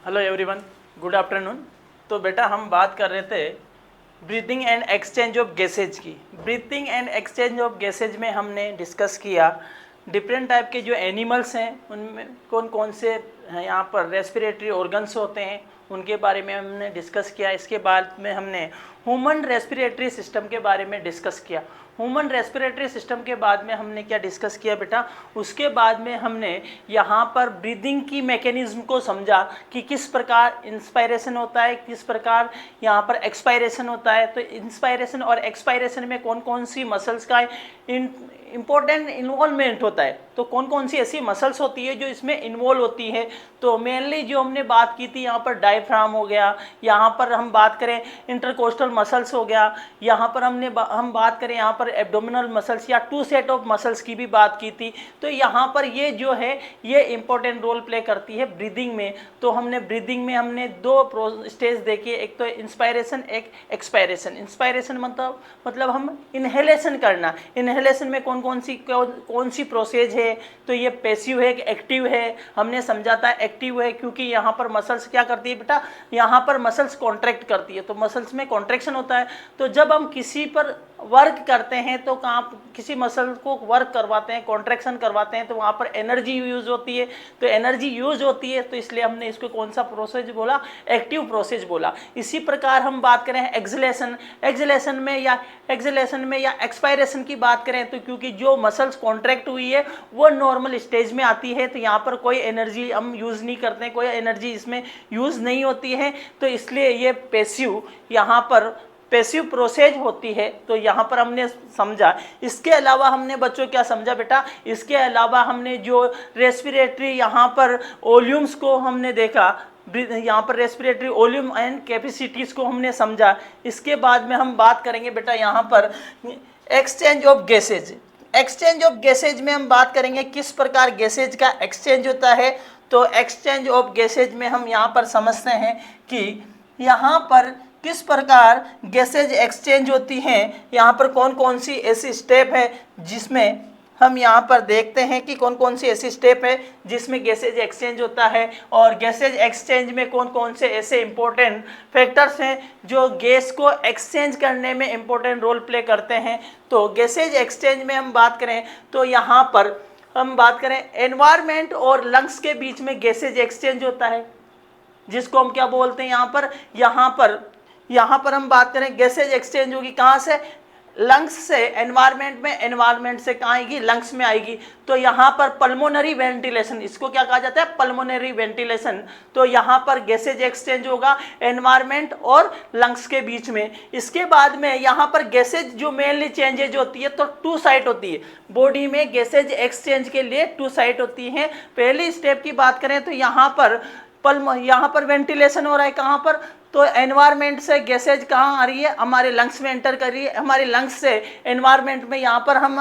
Hello everyone, good afternoon. तो बेटा हम बात कर रहे थे breathing and exchange of gases की। Breathing and exchange of gases में हमने डिस्कस किया डिफरेंट टाइप के जो एनिमल्स हैं उनमें कौन कौन से यहाँ पर रेस्पिरेटरी ऑर्गन्स होते हैं उनके बारे में हमने डिस्कस किया। इसके बाद में हमने ह्यूमन रेस्पिरेटरी सिस्टम के बारे में डिस्कस किया। ह्यूमन रेस्पिरेटरी सिस्टम के बाद में हमने क्या डिस्कस किया बेटा, उसके बाद में हमने यहाँ पर ब्रीदिंग की मैकेनिज्म को समझा कि किस प्रकार इंस्पायरेशन होता है, किस प्रकार यहाँ पर एक्सपायरेशन होता है। तो इंस्पायरेशन और एक्सपायरेशन में कौन कौन सी मसल्स का इम्पोर्टेंट इन्वॉल्वमेंट होता है, तो कौन कौन सी ऐसी मसल्स होती है जो इसमें इन्वॉल्व होती है। तो मेनली जो हमने बात की थी यहाँ पर डायफ्राम हो गया, यहाँ पर हम बात करें इंटरकोस्टल मसल्स हो गया, यहाँ पर हम बात करें यहाँ पर एब्डोमिनल मसल्स या 2 सेट ऑफ मसल्स की भी बात की थी। तो यहाँ पर ये जो है ये इंपॉर्टेंट रोल प्ले करती है ब्रीदिंग में। तो हमने ब्रीदिंग में हमने 2 स्टेज देखी, एक तो इंस्पायरेशन, एक एक्सपायरेशन। इंस्पायरेशन मतलब हम इनहेलेशन करना। इनहेलेशन में कौन कौन सी प्रोसेस है, तो ये पैसिव है कि एक्टिव है। हमने समझा था एक्टिव है क्योंकि यहाँ पर मसल्स क्या करती है बेटा, यहाँ पर मसल्स कॉन्ट्रैक्ट करती है, तो मसल्स में कॉन्ट्रैक्शन होता है। तो जब हम किसी पर वर्क करते हैं तो किसी मसल को वर्क करवाते हैं, कॉन्ट्रैक्शन करवाते हैं, तो वहाँ पर एनर्जी यूज होती है। तो एनर्जी यूज होती है तो इसलिए हमने इसको कौन सा प्रोसेस बोला, एक्टिव प्रोसेस बोला। इसी प्रकार हम बात करें एक्सलेशन में या एक्सपायरेशन की बात करें तो क्योंकि जो मसल्स कॉन्ट्रैक्ट हुई है वो नॉर्मल स्टेज में आती है, तो यहाँ पर कोई एनर्जी हम यूज नहीं करते हैं, कोई एनर्जी इसमें यूज नहीं होती है, तो इसलिए ये पैसिव यहाँ पर पैसिव प्रोसेस होती है। तो यहाँ पर हमने समझा। इसके अलावा हमने बच्चों क्या समझा बेटा, इसके अलावा हमने जो रेस्पिरेटरी यहाँ पर वॉल्यूम्स को हमने देखा, यहाँ पर रेस्पिरेटरी वॉल्यूम एंड कैपेसिटीज को हमने समझा। इसके बाद में हम बात करेंगे बेटा यहाँ पर exchange of gases. Exchange of gases में हम बात करेंगे किस प्रकार गैसेज का एक्सचेंज होता है। तो एक्सचेंज ऑफ गैसेज में हम यहाँ पर समझते हैं कि यहाँ पर किस प्रकार गैसेज एक्सचेंज होती हैं, यहाँ पर कौन कौन सी ऐसी स्टेप है जिसमें हम यहाँ पर देखते हैं कि कौन कौन सी ऐसी स्टेप है जिसमें गैसेज एक्सचेंज होता है, और गैसेज एक्सचेंज में कौन कौन से ऐसे इंपॉर्टेंट फैक्टर्स हैं जो गैस को एक्सचेंज करने में इंपॉर्टेंट रोल प्ले करते हैं। तो गैसेज एक्सचेंज में हम बात करें तो यहाँ पर हम बात करें एनवायरनमेंट और लंग्स के बीच में गैसेज एक्सचेंज होता है, जिसको हम क्या बोलते हैं यहाँ पर हम बात करें गैसेज एक्सचेंज होगी कहाँ से, लंग्स से एनवायरनमेंट में, एनवायरनमेंट से कहाँ आएगी, लंग्स में आएगी। तो यहाँ पर पल्मोनरी वेंटिलेशन, इसको क्या कहा जाता है, पल्मोनरी वेंटिलेशन। तो यहाँ पर गैसेज एक्सचेंज होगा एनवायरनमेंट और लंग्स के बीच में। इसके बाद में यहाँ पर गैसेज जो मेनली चेंजेज होती है तो 2 साइट होती है बॉडी में। गैसेज एक्सचेंज के लिए 2 साइट होती हैं। पहली स्टेप की बात करें तो यहाँ पर वेंटिलेशन हो रहा है कहाँ पर, तो एनवायरनमेंट से गैसेज कहाँ आ रही है, हमारे लंग्स में एंटर कर रही है, हमारे लंग्स से एनवायरनमेंट में यहाँ पर हम,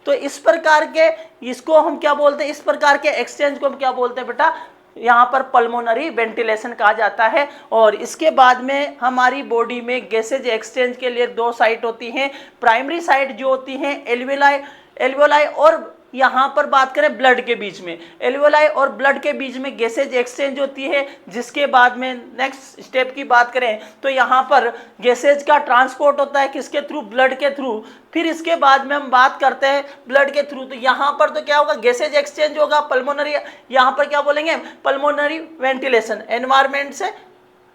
तो इस प्रकार के इसको हम क्या बोलते हैं, इस प्रकार के एक्सचेंज को हम क्या बोलते हैं बेटा, यहाँ पर पल्मोनरी वेंटिलेशन कहा जाता है। और इसके बाद में हमारी बॉडी में गैसेज एक्सचेंज के लिए 2 साइट होती हैं। प्राइमरी साइट जो होती हैं एल्वियोलाई और यहाँ पर बात करें ब्लड के बीच में, एल्वियोलाई और ब्लड के बीच में गैसेज एक्सचेंज होती है। जिसके बाद में नेक्स्ट स्टेप की बात करें तो यहाँ पर गैसेज का ट्रांसपोर्ट होता है किसके थ्रू, ब्लड के थ्रू। फिर इसके बाद में हम बात करते हैं ब्लड के थ्रू, तो यहाँ पर तो क्या होगा, गैसेज एक्सचेंज होगा पल्मोनरी, यहाँ पर क्या बोलेंगे, पल्मोनरी वेंटिलेशन, एनवायरनमेंट से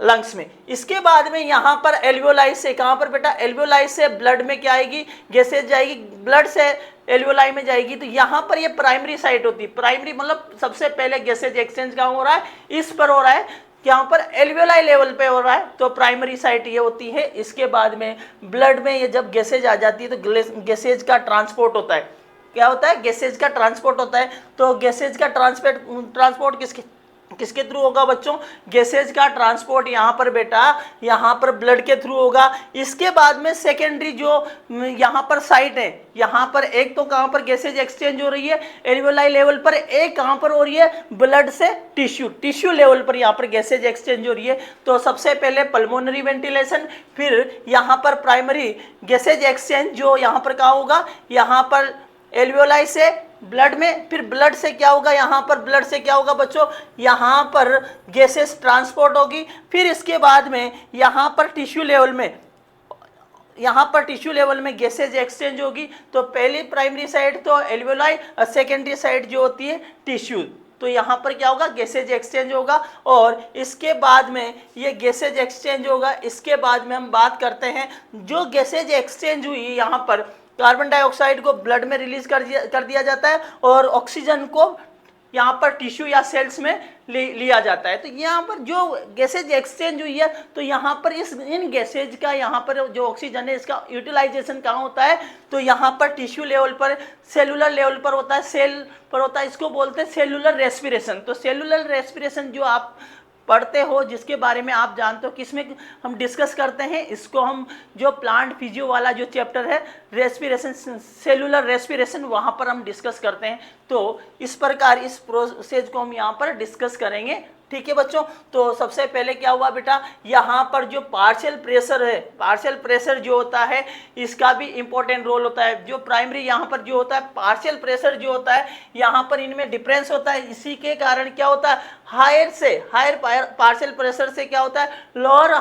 लंग्स में। इसके बाद में यहाँ पर एल्वियोलाई से कहाँ पर बेटा, एल्वियोलाई से ब्लड में क्या आएगी, गैसेज जाएगी, ब्लड से एल्वियोलाई में जाएगी। तो यहाँ पर ये प्राइमरी साइट होती है। प्राइमरी मतलब सबसे पहले गैसेज एक्सचेंज कहाँ हो रहा है, इस पर हो रहा है, यहाँ पर एल्वियोलाई लेवल पे हो रहा है, तो प्राइमरी साइट ये होती है। इसके बाद में ब्लड में ये जब गैसेज आ जाती है तो गैसेज का ट्रांसपोर्ट होता है। क्या होता है, गैसेज का ट्रांसपोर्ट होता है। तो गैसेज का ट्रांसपोर्ट किसके थ्रू होगा बच्चों, गैसेज का ट्रांसपोर्ट यहाँ पर बेटा, यहाँ पर ब्लड के थ्रू होगा। इसके बाद में सेकेंडरी जो यहाँ पर साइट है, यहाँ पर एक तो कहाँ पर गैसेज एक्सचेंज हो रही है एल्वियोलाई लेवल पर, एक कहाँ पर हो रही है, ब्लड से टिश्यू लेवल पर यहाँ पर गैसेज एक्सचेंज हो रही है। तो सबसे पहले पल्मोनरी वेंटिलेशन, फिर यहाँ पर प्राइमरी गैसेज एक्सचेंज जो यहाँ पर कहाँ होगा, यहाँ पर एल्वियोलाई से ब्लड में, फिर ब्लड से क्या होगा, यहाँ पर ब्लड से क्या होगा बच्चों, यहाँ पर गैसेस ट्रांसपोर्ट होगी। फिर इसके बाद में यहाँ पर टिश्यू लेवल में, यहाँ पर टिश्यू लेवल में गैसेज एक्सचेंज होगी। तो पहली प्राइमरी साइड तो एल्वेलाई और सेकेंडरी साइड जो होती है टिश्यू। तो यहाँ पर क्या होगा, गैसेज एक्सचेंज होगा। और इसके बाद में ये गैसेज एक्सचेंज होगा। इसके बाद में हम बात करते हैं, जो गैसेज एक्सचेंज हुई यहाँ पर कार्बन डाइऑक्साइड को ब्लड में रिलीज कर दिया जाता है और ऑक्सीजन को यहाँ पर टिश्यू या सेल्स में लिया जाता है। तो यहाँ पर जो गैसेज एक्सचेंज हुई है, तो यहाँ पर इन गैसेज का यहाँ पर जो ऑक्सीजन है इसका यूटिलाइजेशन कहाँ होता है, तो यहाँ पर टिश्यू लेवल पर, सेलुलर लेवल पर होता है, सेल पर होता है। इसको बोलते हैं सेलुलर रेस्पिरेशन। तो सेलुलर रेस्पिरेशन जो आप पढ़ते हो, जिसके बारे में आप जानते हो, किसमें हम डिस्कस करते हैं इसको, हम जो प्लांट फिजियो वाला जो चैप्टर है रेस्पिरेशन, सेलुलर रेस्पिरेशन, वहाँ पर हम डिस्कस करते हैं। तो इस प्रकार इस प्रोसेस को हम यहाँ पर डिस्कस करेंगे। ठीक है बच्चों, तो सबसे पहले क्या हुआ बेटा, यहाँ पर जो पार्शियल प्रेशर है, पार्शियल प्रेशर जो होता है इसका भी इंपॉर्टेंट रोल होता है। जो प्राइमरी यहाँ पर जो होता है पार्शियल प्रेशर जो होता है, यहाँ पर इनमें डिफरेंस होता है। इसी के कारण क्या होता है, हायर पार्शियल प्रेशर से क्या होता है, लोअर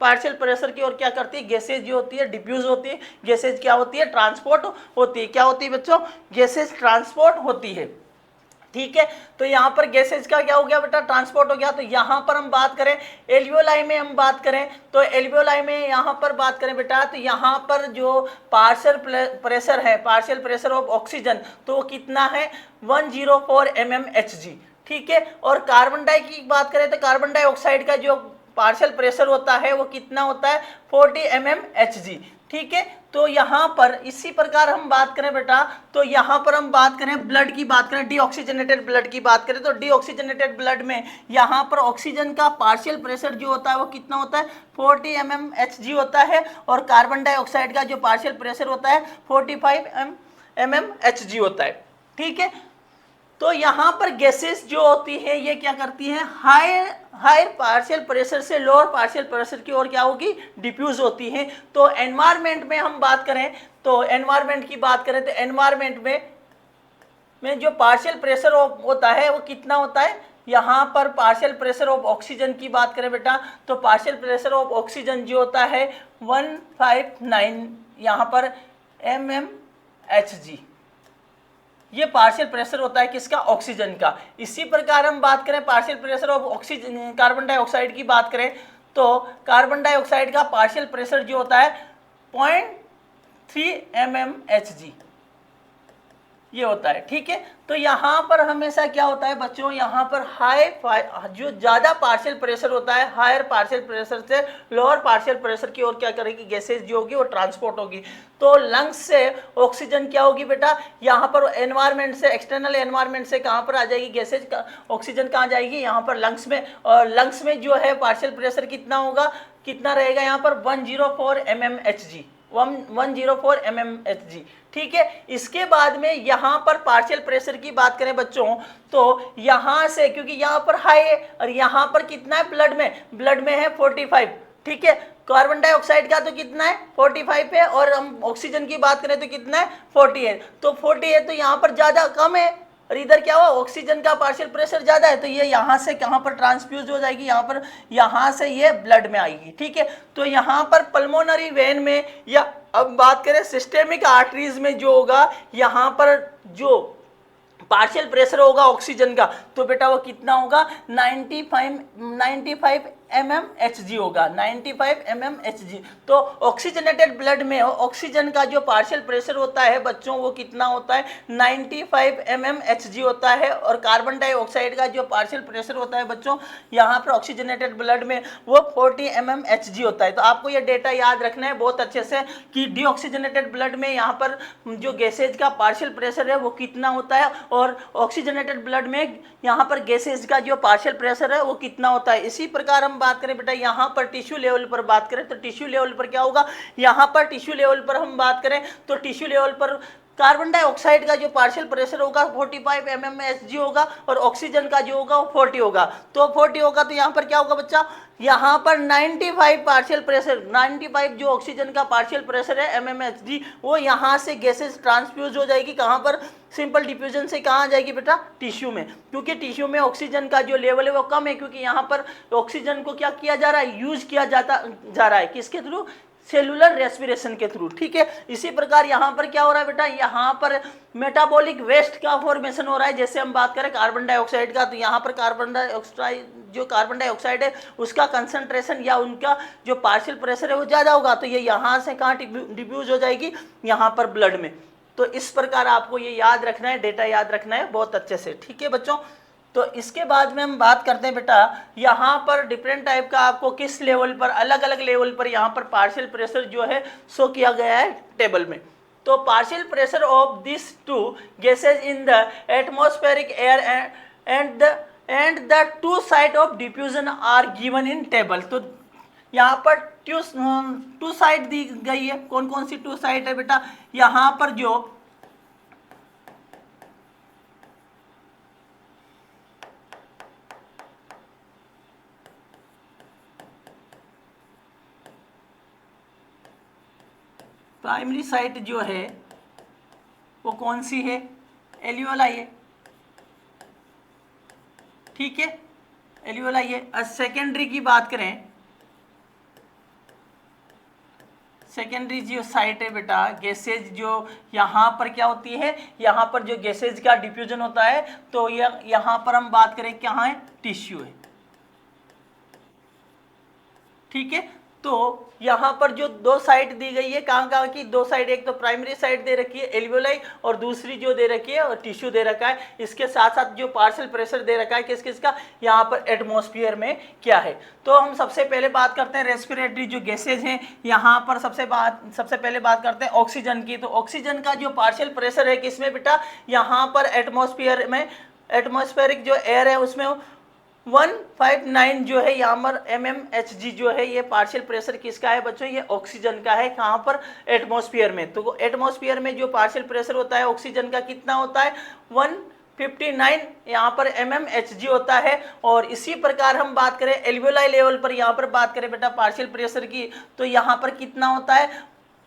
पार्शियल प्रेशर की ओर क्या करती है, गैसेज जो होती है डिफ्यूज होती है, गैसेज क्या होती है, ट्रांसपोर्ट होती है। क्या होती है बच्चों, गैसेज ट्रांसपोर्ट होती है। ठीक है, तो यहाँ पर गैसेज का क्या हो गया बेटा, ट्रांसपोर्ट हो गया। तो यहाँ पर हम बात करें एल्वियोलाई में, हम बात करें तो एल्वियोलाई में यहाँ पर बात करें बेटा, तो यहाँ पर जो पार्शियल प्रेशर है, पार्शियल प्रेशर ऑफ ऑक्सीजन, तो वो कितना है 104 mmHg। ठीक है, और कार्बन डाई की बात करें तो कार्बन डाइऑक्साइड का जो पार्शियल प्रेशर होता है वो कितना होता है 40 mmHg। ठीक है, तो यहाँ पर इसी प्रकार हम बात करें बेटा, तो यहाँ पर हम बात करें ब्लड की बात करें, डीऑक्सीजनेटेड ब्लड की बात करें, तो डीऑक्सीजनेटेड ब्लड में यहाँ पर ऑक्सीजन का पार्शियल प्रेशर जो होता है वो कितना होता है 40 mmHg होता है, और कार्बन डाइऑक्साइड का जो पार्शियल प्रेशर होता है 45 mmHg होता है। ठीक है, तो यहाँ पर गैसेस जो होती है ये क्या करती हैं, हायर पार्शियल प्रेशर से लोअर पार्शियल प्रेशर की ओर क्या होगी, डिफ्यूज होती हैं। तो एनवायरनमेंट में हम बात करें, तो एनवायरनमेंट की बात करें तो एनवायरनमेंट में जो पार्शियल प्रेशर होता है वो कितना होता है, यहाँ पर पार्शियल प्रेशर ऑफ ऑक्सीजन की बात करें बेटा, तो पार्शियल प्रेशर ऑफ ऑक्सीजन जो होता है 159 यहाँ पर mmHg, ये पार्शियल प्रेशर होता है किसका, ऑक्सीजन का। इसी प्रकार हम बात करें partial pressure of oxygen, carbon dioxide की बात करें तो कार्बन डाइऑक्साइड का पार्शियल प्रेशर जो होता है 0.3 mmHg ये होता है। ठीक है, तो यहाँ पर हमेशा क्या होता है बच्चों, यहाँ पर जो ज़्यादा पार्शियल प्रेशर होता है, हायर पार्शियल प्रेशर से लोअर पार्शियल प्रेशर की ओर क्या करेगी, गैसेज जो होगी वो ट्रांसपोर्ट होगी। तो लंग्स से ऑक्सीजन क्या होगी बेटा, यहाँ पर एनवायरनमेंट से, एक्सटर्नल एनवायरनमेंट से कहाँ पर आ जाएगी गैसेज, ऑक्सीजन कहाँ जाएगी, यहाँ पर लंग्स में। और लंग्स में जो है पार्शियल प्रेशर कितना होगा, कितना रहेगा यहाँ पर 104 mmHg, 104 mmHg। ठीक है, इसके बाद में यहाँ पर पार्शियल प्रेशर की बात करें बच्चों, तो यहाँ से क्योंकि यहाँ पर हाई है और यहाँ पर कितना है ब्लड में है 45। ठीक है, कार्बन डाइऑक्साइड का तो कितना है 45 है, और हम ऑक्सीजन की बात करें तो कितना है 40 है। तो 40 है तो यहाँ पर ज़्यादा कम है, और इधर क्या हुआ, ऑक्सीजन का पार्शियल प्रेशर ज़्यादा है, तो ये यहाँ से कहाँ पर ट्रांसफ्यूज हो जाएगी, यहाँ से ये ब्लड में आएगी। ठीक है, तो यहाँ पर पल्मोनरी वेन में, या अब बात करें सिस्टेमिक आर्टरीज में जो होगा, यहाँ पर जो पार्शियल प्रेशर होगा ऑक्सीजन का, तो बेटा वो कितना होगा 95 mmHg होगा, 95 mmHg। तो ऑक्सीजनेटेड ब्लड में ऑक्सीजन का जो पार्शियल प्रेशर होता है बच्चों वो कितना होता है 95 mmHg होता है, और कार्बन डाइऑक्साइड का जो पार्शियल प्रेशर होता है बच्चों यहाँ पर ऑक्सीजनेटेड ब्लड में वो 40 mmHg होता है। तो आपको ये डेटा याद रखना है बहुत अच्छे से कि डीऑक्सीजनेटेड ब्लड में यहाँ पर जो गैसेज का पार्शियल प्रेशर है वो कितना होता है, और ऑक्सीजनेटेड ब्लड में यहाँ पर गैसेज का जो पार्शियल प्रेशर है वो कितना होता है। इसी प्रकार हम बात करें बेटा यहाँ पर टिश्यू लेवल पर बात करें तो टिश्यू लेवल पर क्या होगा, यहाँ पर टिश्यू लेवल पर हम बात करें तो टिश्यू लेवल पर कार्बन डाइऑक्साइड का जो पार्शियल प्रेशर होगा 45 mmHg होगा और ऑक्सीजन का जो होगा वो 40 होगा। तो 40 होगा तो यहाँ पर क्या होगा बच्चा, यहाँ पर 95 पार्शियल प्रेशर, 95 जो ऑक्सीजन का पार्शियल प्रेशर है mmHg, वो यहाँ से गैसेज ट्रांसफ्यूज हो जाएगी। कहाँ पर, सिंपल डिफ्यूजन से कहाँ जाएगी बेटा, टिश्यू में, क्योंकि टिश्यू में ऑक्सीजन का जो लेवल है वो कम है, क्योंकि यहाँ पर ऑक्सीजन को क्या किया जा रहा है, यूज किया जा रहा है, किसके थ्रू, सेलुलर रेस्पिरेशन के थ्रू। ठीक है, इसी प्रकार यहाँ पर क्या हो रहा है बेटा, यहाँ पर मेटाबॉलिक वेस्ट का फॉर्मेशन हो रहा है। जैसे हम बात करें कार्बन डाइऑक्साइड का, तो यहाँ पर कार्बन डाइऑक्साइड है उसका कंसंट्रेशन या उनका जो पार्शियल प्रेशर है वो ज़्यादा होगा, तो ये यहाँ से कहाँ डिफ्यूज हो जाएगी, यहाँ पर ब्लड में। तो इस प्रकार आपको ये याद रखना है, डेटा याद रखना है बहुत अच्छे से। ठीक है बच्चों, तो इसके बाद में हम बात करते हैं बेटा, यहाँ पर डिफरेंट टाइप का आपको किस लेवल पर, अलग अलग लेवल पर यहाँ पर पार्शियल प्रेशर जो है शो किया गया है टेबल में। तो partial pressure of this two gases in the atmospheric air and the two side of diffusion are given in table. तो यहाँ पर टू साइड दी गई है, कौन कौन सी टू साइड है बेटा, यहाँ पर जो प्राइमरी साइट जो है वो कौन सी है, एल्वियोलाई है। ठीक है, एल्वियोलाई है। और सेकेंडरी की बात करें, सेकेंडरी जो साइट है बेटा, गैसेज जो यहाँ पर क्या होती है, यहाँ पर जो गैसेज का डिफ्यूजन होता है, तो यहाँ पर हम बात करें कहाँ है, टिश्यू है। ठीक है, तो यहाँ पर जो दो साइड दी गई है, कहाँ की दो साइड, एक तो प्राइमरी साइड दे रखी है एल्वियोलाई, और दूसरी जो दे रखी है और टिश्यू दे रखा है। इसके साथ साथ जो पार्शियल प्रेशर दे रखा है किस किस का, यहाँ पर एटमॉस्फेयर में क्या है। तो हम सबसे पहले बात करते हैं रेस्पिरेटरी जो गैसेज हैं, यहाँ पर सबसे पहले बात करते हैं ऑक्सीजन की। तो ऑक्सीजन का जो पार्शियल प्रेशर है किसमें बेटा, यहाँ पर एटमॉस्फेयर में, एटमॉस्फेरिक जो एयर है उसमें 159 जो है यहाँ पर mmHg जो है, ये पार्शियल प्रेशर किसका है बच्चों, ये ऑक्सीजन का है। कहाँ पर, एटमॉस्फेयर में। तो एटमॉस्फेयर में जो पार्शियल प्रेशर होता है ऑक्सीजन का कितना होता है, 159 यहाँ पर mmHg होता है। और इसी प्रकार हम बात करें एल्वियोलाई लेवल पर, यहाँ पर बात करें बेटा पार्शियल प्रेशर की, तो यहाँ पर कितना होता है,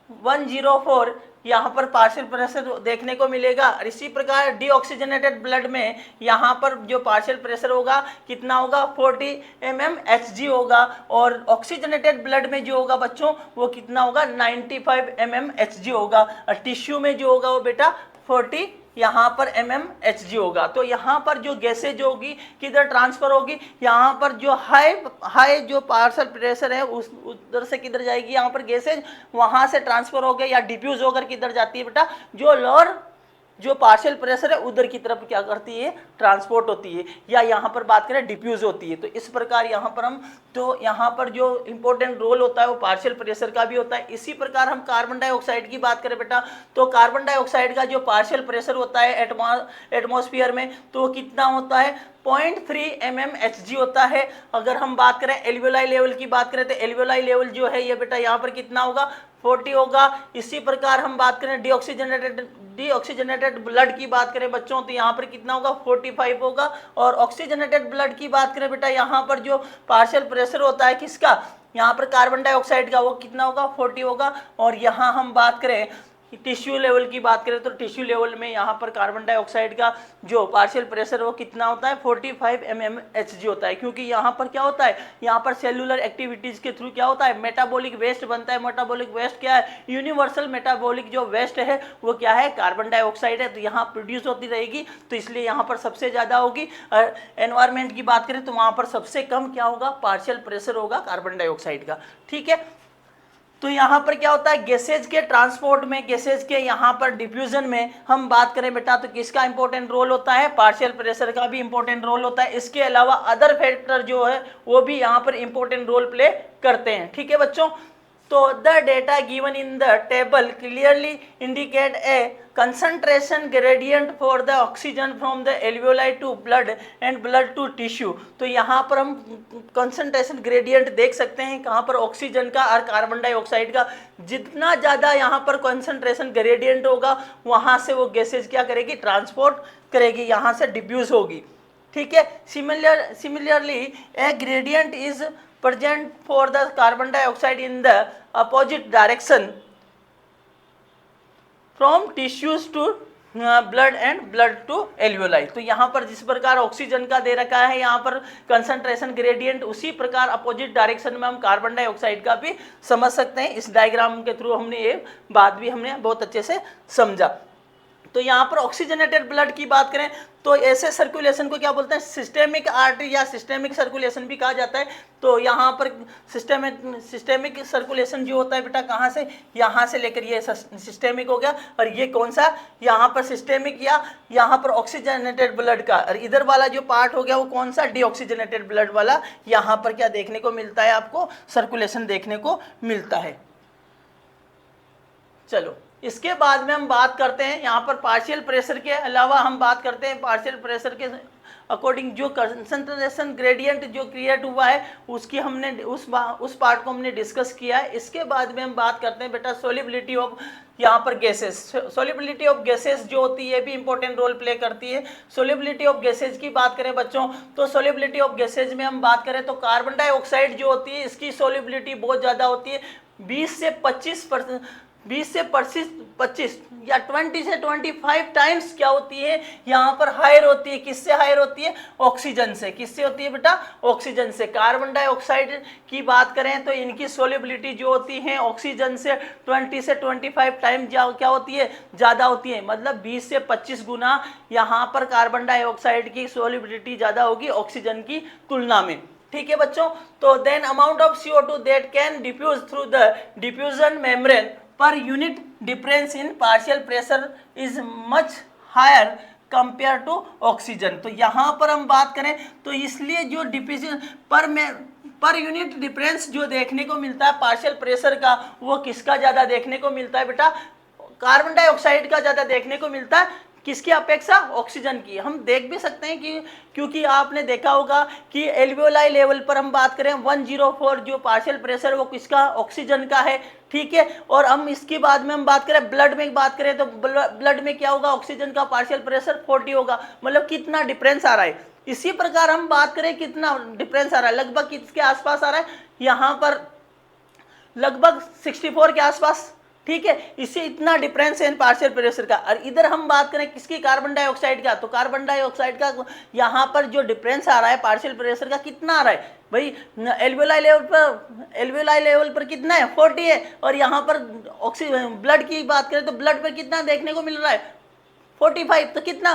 104 यहाँ पर पार्शियल प्रेशर देखने को मिलेगा। और इसी प्रकार डीऑक्सीजनेटेड ब्लड में यहाँ पर जो पार्शियल प्रेशर होगा कितना होगा, 40 mmHg होगा। और ऑक्सीजनेटेड ब्लड में जो होगा बच्चों वो कितना होगा, 95 mmHg होगा। और टिश्यू में जो होगा वो बेटा 40 यहाँ पर mmHg होगा। तो यहाँ पर जो गैसेज होगी किधर ट्रांसफर होगी, यहाँ पर जो हाई जो पार्शियल प्रेशर है उस उधर से किधर जाएगी, यहाँ पर गैसेज वहाँ से ट्रांसफर हो गया या डिफ्यूज होकर किधर जाती है बेटा, जो लोअर जो पार्शियल प्रेशर है उधर की तरफ क्या करती है, ट्रांसपोर्ट होती है, या यहाँ पर बात करें डिफ्यूज होती है। तो इस प्रकार यहाँ पर हम, तो यहाँ पर जो इंपॉर्टेंट रोल होता है वो पार्शियल प्रेशर का भी होता है। इसी प्रकार हम कार्बन डाइऑक्साइड की बात करें बेटा, तो कार्बन डाइऑक्साइड का जो पार्शियल प्रेशर होता है एटमॉस्फेयर में, तो कितना होता है, 0.3 mmHg होता है। अगर हम बात करें एल्वियोलाई लेवल की बात करें, तो एल्वियोलाई लेवल जो है ये बेटा यहाँ पर कितना होगा, 40 होगा। इसी प्रकार हम बात करें डीऑक्सीजनेटेड ब्लड की बात करें बच्चों, तो यहाँ पर कितना होगा, 45 होगा। और ऑक्सीजनेटेड ब्लड की बात करें बेटा, यहाँ पर जो पार्शियल प्रेशर होता है किसका, यहाँ पर कार्बन डाइऑक्साइड का, वो कितना होगा, 40 होगा। और यहाँ हम बात करें टिश्यू लेवल की बात करें, तो टिश्यू लेवल में यहाँ पर कार्बन डाइऑक्साइड का जो पार्शियल प्रेशर वो कितना होता है, 45 mmHg होता है। क्योंकि यहाँ पर क्या होता है, यहाँ पर सेलुलर एक्टिविटीज के थ्रू क्या होता है, मेटाबॉलिक वेस्ट बनता है। मेटाबॉलिक वेस्ट क्या है, यूनिवर्सल मेटाबॉलिक जो वेस्ट है वो क्या है, कार्बन डाइऑक्साइड है। तो यहाँ प्रोड्यूस होती रहेगी, तो इसलिए यहाँ पर सबसे ज़्यादा होगी। और एनवायरमेंट की बात करें तो वहाँ पर सबसे कम क्या होगा, पार्शियल प्रेशर होगा कार्बन डाइऑक्साइड का। ठीक है, तो यहाँ पर क्या होता है, गैसेज के ट्रांसपोर्ट में, गैसेज के यहाँ पर डिफ्यूजन में हम बात करें बेटा, तो किसका इंपॉर्टेंट रोल होता है, पार्शियल प्रेशर का भी इंपॉर्टेंट रोल होता है। इसके अलावा अदर फैक्टर जो है वो भी यहाँ पर इंपॉर्टेंट रोल प्ले करते हैं। ठीक है बच्चों, तो the data given in the table clearly indicate a concentration gradient for the oxygen from the alveoli to blood and blood to tissue। तो यहाँ पर हम concentration gradient देख सकते हैं कहाँ पर ऑक्सीजन का और कार्बन डाइऑक्साइड का। जितना ज़्यादा यहाँ पर concentration gradient होगा वहाँ से वो गैसेज क्या करेगी, ट्रांसपोर्ट करेगी, यहाँ से डिफ्यूज होगी। ठीक है। Similarly a gradient is present for the carbon dioxide in the opposite direction from tissues to blood and blood to alveoli. तो यहाँ पर जिस प्रकार ऑक्सीजन का दे रखा है यहाँ पर कंसंट्रेशन ग्रेडियंट, उसी प्रकार अपोजिट डायरेक्शन में हम कार्बन डाइऑक्साइड का भी समझ सकते हैं। इस डायग्राम के थ्रू हमने ये बात भी हमने बहुत अच्छे से समझा। तो यहाँ पर ऑक्सीजनेटेड ब्लड की बात करें तो ऐसे सर्कुलेशन को क्या बोलते हैं, सिस्टेमिक आर्टरी या सिस्टेमिक सर्कुलेशन भी कहा जाता है। तो यहाँ पर सिस्टेमिक सर्कुलेशन जो होता है बेटा कहाँ से, यहाँ से लेकर ये सिस्टेमिक हो गया, और ये कौन सा, यहाँ पर सिस्टेमिक या यहाँ पर ऑक्सीजनेटेड ब्लड का, और इधर वाला जो पार्ट हो गया वो कौन सा, डीऑक्सीजनेटेड ब्लड वाला। यहाँ पर क्या देखने को मिलता है, आपको सर्कुलेशन देखने को मिलता है। चलो इसके बाद में हम बात करते हैं यहाँ पर पार्शियल प्रेशर के अलावा हम बात करते हैं पार्शियल प्रेशर के अकॉर्डिंग जो कंसंट्रेशन ग्रेडियंट जो क्रिएट हुआ है उसकी हमने उस पार्ट को हमने डिस्कस किया है। इसके बाद में हम बात करते हैं बेटा सोलिबिलिटी ऑफ यहाँ पर गैसेस। सोलिबिलिटी ऑफ गैसेस जो होती है भी इंपॉर्टेंट रोल प्ले करती है। सोलिबिलिटी ऑफ गैसेज की बात करें बच्चों तो सोलिबिलिटी ऑफ गैसेज में हम बात करें तो कार्बन डाइऑक्साइड जो होती है इसकी सोलिबिलिटी बहुत ज़्यादा होती है, 20 से 25 या 20 से 25 टाइम्स क्या होती है यहाँ पर हायर होती है। किससे हायर होती है, ऑक्सीजन से। किससे होती है बेटा, ऑक्सीजन से। कार्बन डाइऑक्साइड की बात करें तो इनकी सोलिबिलिटी जो होती है ऑक्सीजन से 20 से 25 टाइम क्या होती है, ज़्यादा होती है। मतलब 20 से 25 गुना यहाँ पर कार्बन डाइऑक्साइड की सोलिबिलिटी ज़्यादा होगी ऑक्सीजन की तुलना में। ठीक है बच्चों। तो then amount of CO2 that can diffuse through the diffusion membrane per unit difference in partial pressure is much higher compare to oxygen. तो यहाँ पर हम बात करें तो इसलिए जो डिफ्यूजन पर यूनिट डिफरेंस जो देखने को मिलता है पार्शियल प्रेशर का वो किसका ज़्यादा देखने को मिलता है बेटा, कार्बन डाइऑक्साइड का ज़्यादा देखने को मिलता है। किसकी अपेक्षा, ऑक्सीजन की। हम देख भी सकते हैं कि क्योंकि आपने देखा होगा कि एल्वियोलाई लेवल पर हम बात करें 104 जो पार्शियल प्रेशर वो किसका, ऑक्सीजन का है। ठीक है। और हम इसके बाद में हम बात करें ब्लड में बात करें तो ब्लड में क्या होगा, ऑक्सीजन का पार्शियल प्रेशर 40 होगा। मतलब कितना डिफरेंस आ रहा है। इसी प्रकार हम बात करें कितना डिफरेंस आ रहा है, लगभग किसके आसपास आ रहा है, यहाँ पर लगभग 64 के आसपास। ठीक है। इससे इतना डिफरेंस है पार्शियल प्रेशर का। और इधर हम बात करें किसकी, कार्बन डाइऑक्साइड का, तो कार्बन डाइऑक्साइड का यहाँ पर जो डिफरेंस आ रहा है पार्शियल प्रेशर का कितना आ रहा है भाई, एल्वियोलाई लेवल पर कितना है, 40 है। और यहाँ पर ब्लड की बात करें तो ब्लड पर कितना देखने को मिल रहा है, 45। तो कितना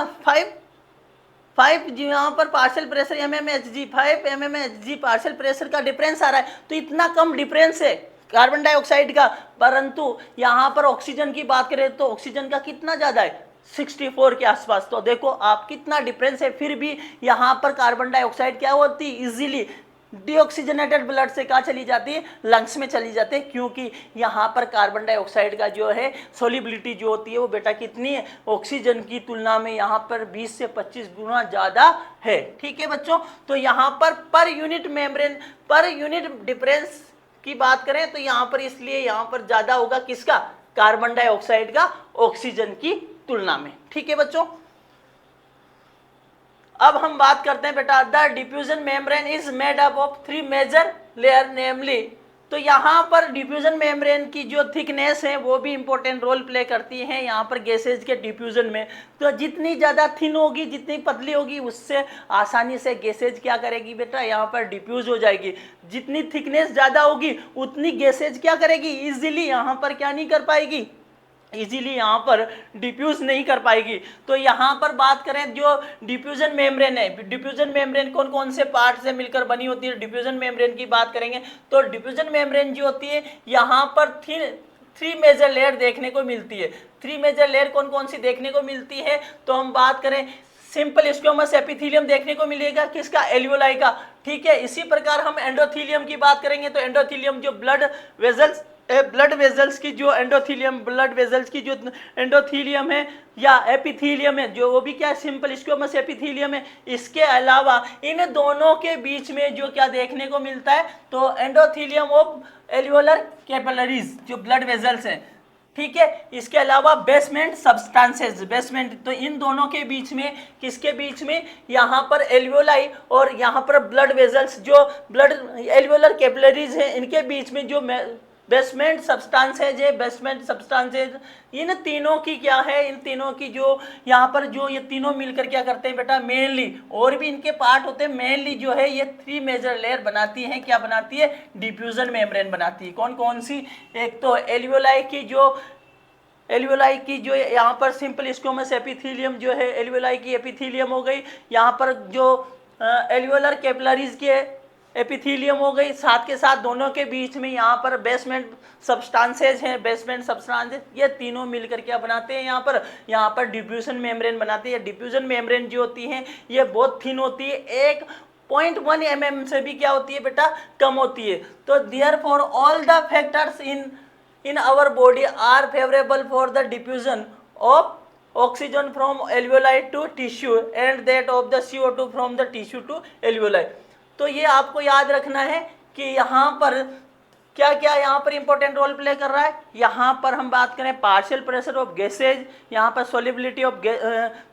5 जी यहाँ पर partial pressure mmHg 5 mmHg partial pressure का डिफरेंस आ रहा है। तो इतना कम डिफरेंस है कार्बन डाइऑक्साइड का। परंतु यहाँ पर ऑक्सीजन की बात करें तो ऑक्सीजन का कितना ज़्यादा है, 64 के आसपास। तो देखो आप कितना डिफरेंस है। फिर भी यहाँ पर कार्बन डाइऑक्साइड क्या होती है, इजीली डीऑक्सीजनेटेड ब्लड से कहाँ चली जाती है, लंग्स में चली जाती है। क्योंकि यहाँ पर कार्बन डाइऑक्साइड का जो है सोलिबिलिटी जो होती है वो बेटा कितनी है, ऑक्सीजन की तुलना में यहाँ पर 20 से 25 गुना ज़्यादा है। ठीक है बच्चों। तो यहाँ per unit membrane per unit difference की बात करें तो यहाँ पर इसलिए यहाँ पर ज़्यादा होगा किसका, कार्बन डाइऑक्साइड का ऑक्सीजन की तुलना में। ठीक है बच्चों। अब हम बात करते हैं बेटा the diffusion membrane is made up of 3 major layer namely. तो यहाँ पर डिफ्यूजन मेम्ब्रेन की जो थिकनेस है वो भी इंपॉर्टेंट रोल प्ले करती है यहाँ पर गैसेज के डिफ्यूजन में। तो जितनी ज़्यादा थिन होगी, जितनी पतली होगी, उससे आसानी से गैसेज क्या करेगी बेटा, यहाँ पर डिफ्यूज हो जाएगी। जितनी थिकनेस ज़्यादा होगी उतनी गैसेज क्या करेगी, इजीली यहाँ पर क्या नहीं कर पाएगी, इजीली यहाँ पर डिफ्यूज नहीं कर पाएगी। तो यहाँ पर बात करें जो डिफ्यूजन मेम्ब्रेन है, डिफ्यूजन मेम्ब्रेन कौन कौन से पार्ट से मिलकर बनी होती है, डिफ्यूजन मेम्ब्रेन की बात करेंगे तो डिफ्यूजन मेम्ब्रेन जो होती है यहाँ पर 3 मेजर लेयर देखने को मिलती है। 3 मेजर लेयर कौन कौन सी देखने को मिलती है, तो हम बात करें सिंपल स्क्वैमस एपिथेलियम देखने को मिलेगा किसका, एल्वियोलाई का। ठीक है। इसी प्रकार हम एंडोथेलियम की बात करेंगे तो एंडोथेलियम जो ब्लड वेजल्स ब्लड वेजल्स की जो एंडोथीलियम, ब्लड वेजल्स की जो एंडोथीलियम है या एपिथीलियम है, जो वो भी क्या है, सिंपल स्क्वेमस एपिथीलियम है। इसके अलावा इन दोनों के बीच में जो क्या देखने को मिलता है, तो एंडोथीलियम ऑफ एल्वियोलर कैपिलरीज, जो ब्लड वेजल्स हैं, ठीक है। इसके अलावा बेसमेंट सब्सटेंसेस, बेसमेंट, तो इन दोनों के बीच में, किसके बीच में, यहाँ पर एल्वियोलाई और यहाँ पर ब्लड वेजल्स, जो ब्लड एल्वियोलर कैपिलरीज हैं, इनके बीच में जो बेसमेंट सब्सटेंसेज है, बेसमेंट सब्सटेंसेज, इन तीनों की क्या है, इन तीनों की जो यहाँ पर जो ये तीनों मिलकर क्या करते हैं बेटा, मेनली, और भी इनके पार्ट होते हैं, मेनली जो है ये 3 मेजर लेयर बनाती हैं। क्या बनाती है, डिफ्यूजन मेम्ब्रेन बनाती है। कौन कौन सी, एक तो एल्वियोलाई की जो यहाँ पर सिंपल स्क्वेमस एपिथीलियम जो है, एल्वियोलाई की एपिथीलियम हो गई, यहाँ पर जो एल्वियोलर कैपिलरीज के एपिथीलियम हो गई, साथ के साथ दोनों के बीच में यहाँ पर बेसमेंट सब्सटेंसेज हैं, बेसमेंट सब्सटेंसेज, ये तीनों मिलकर क्या बनाते हैं, यहाँ पर डिफ्यूजन मेम्ब्रेन बनाते हैं। डिफ्यूजन मेम्ब्रेन जो होती है ये बहुत थिन होती है, 1.1 mm से भी क्या होती है बेटा, कम होती है। तो therefore all the factors in our body are favorable for the diffusion of oxygen from alveoli to tissue and that of the CO2 from the tissue to alveoli। तो ये आपको याद रखना है कि यहाँ पर क्या क्या यहाँ पर इंपॉर्टेंट रोल प्ले कर रहा है। यहाँ पर हम बात करें पार्शियल प्रेशर ऑफ गैसेज, यहाँ पर सोलिबिलिटी ऑफ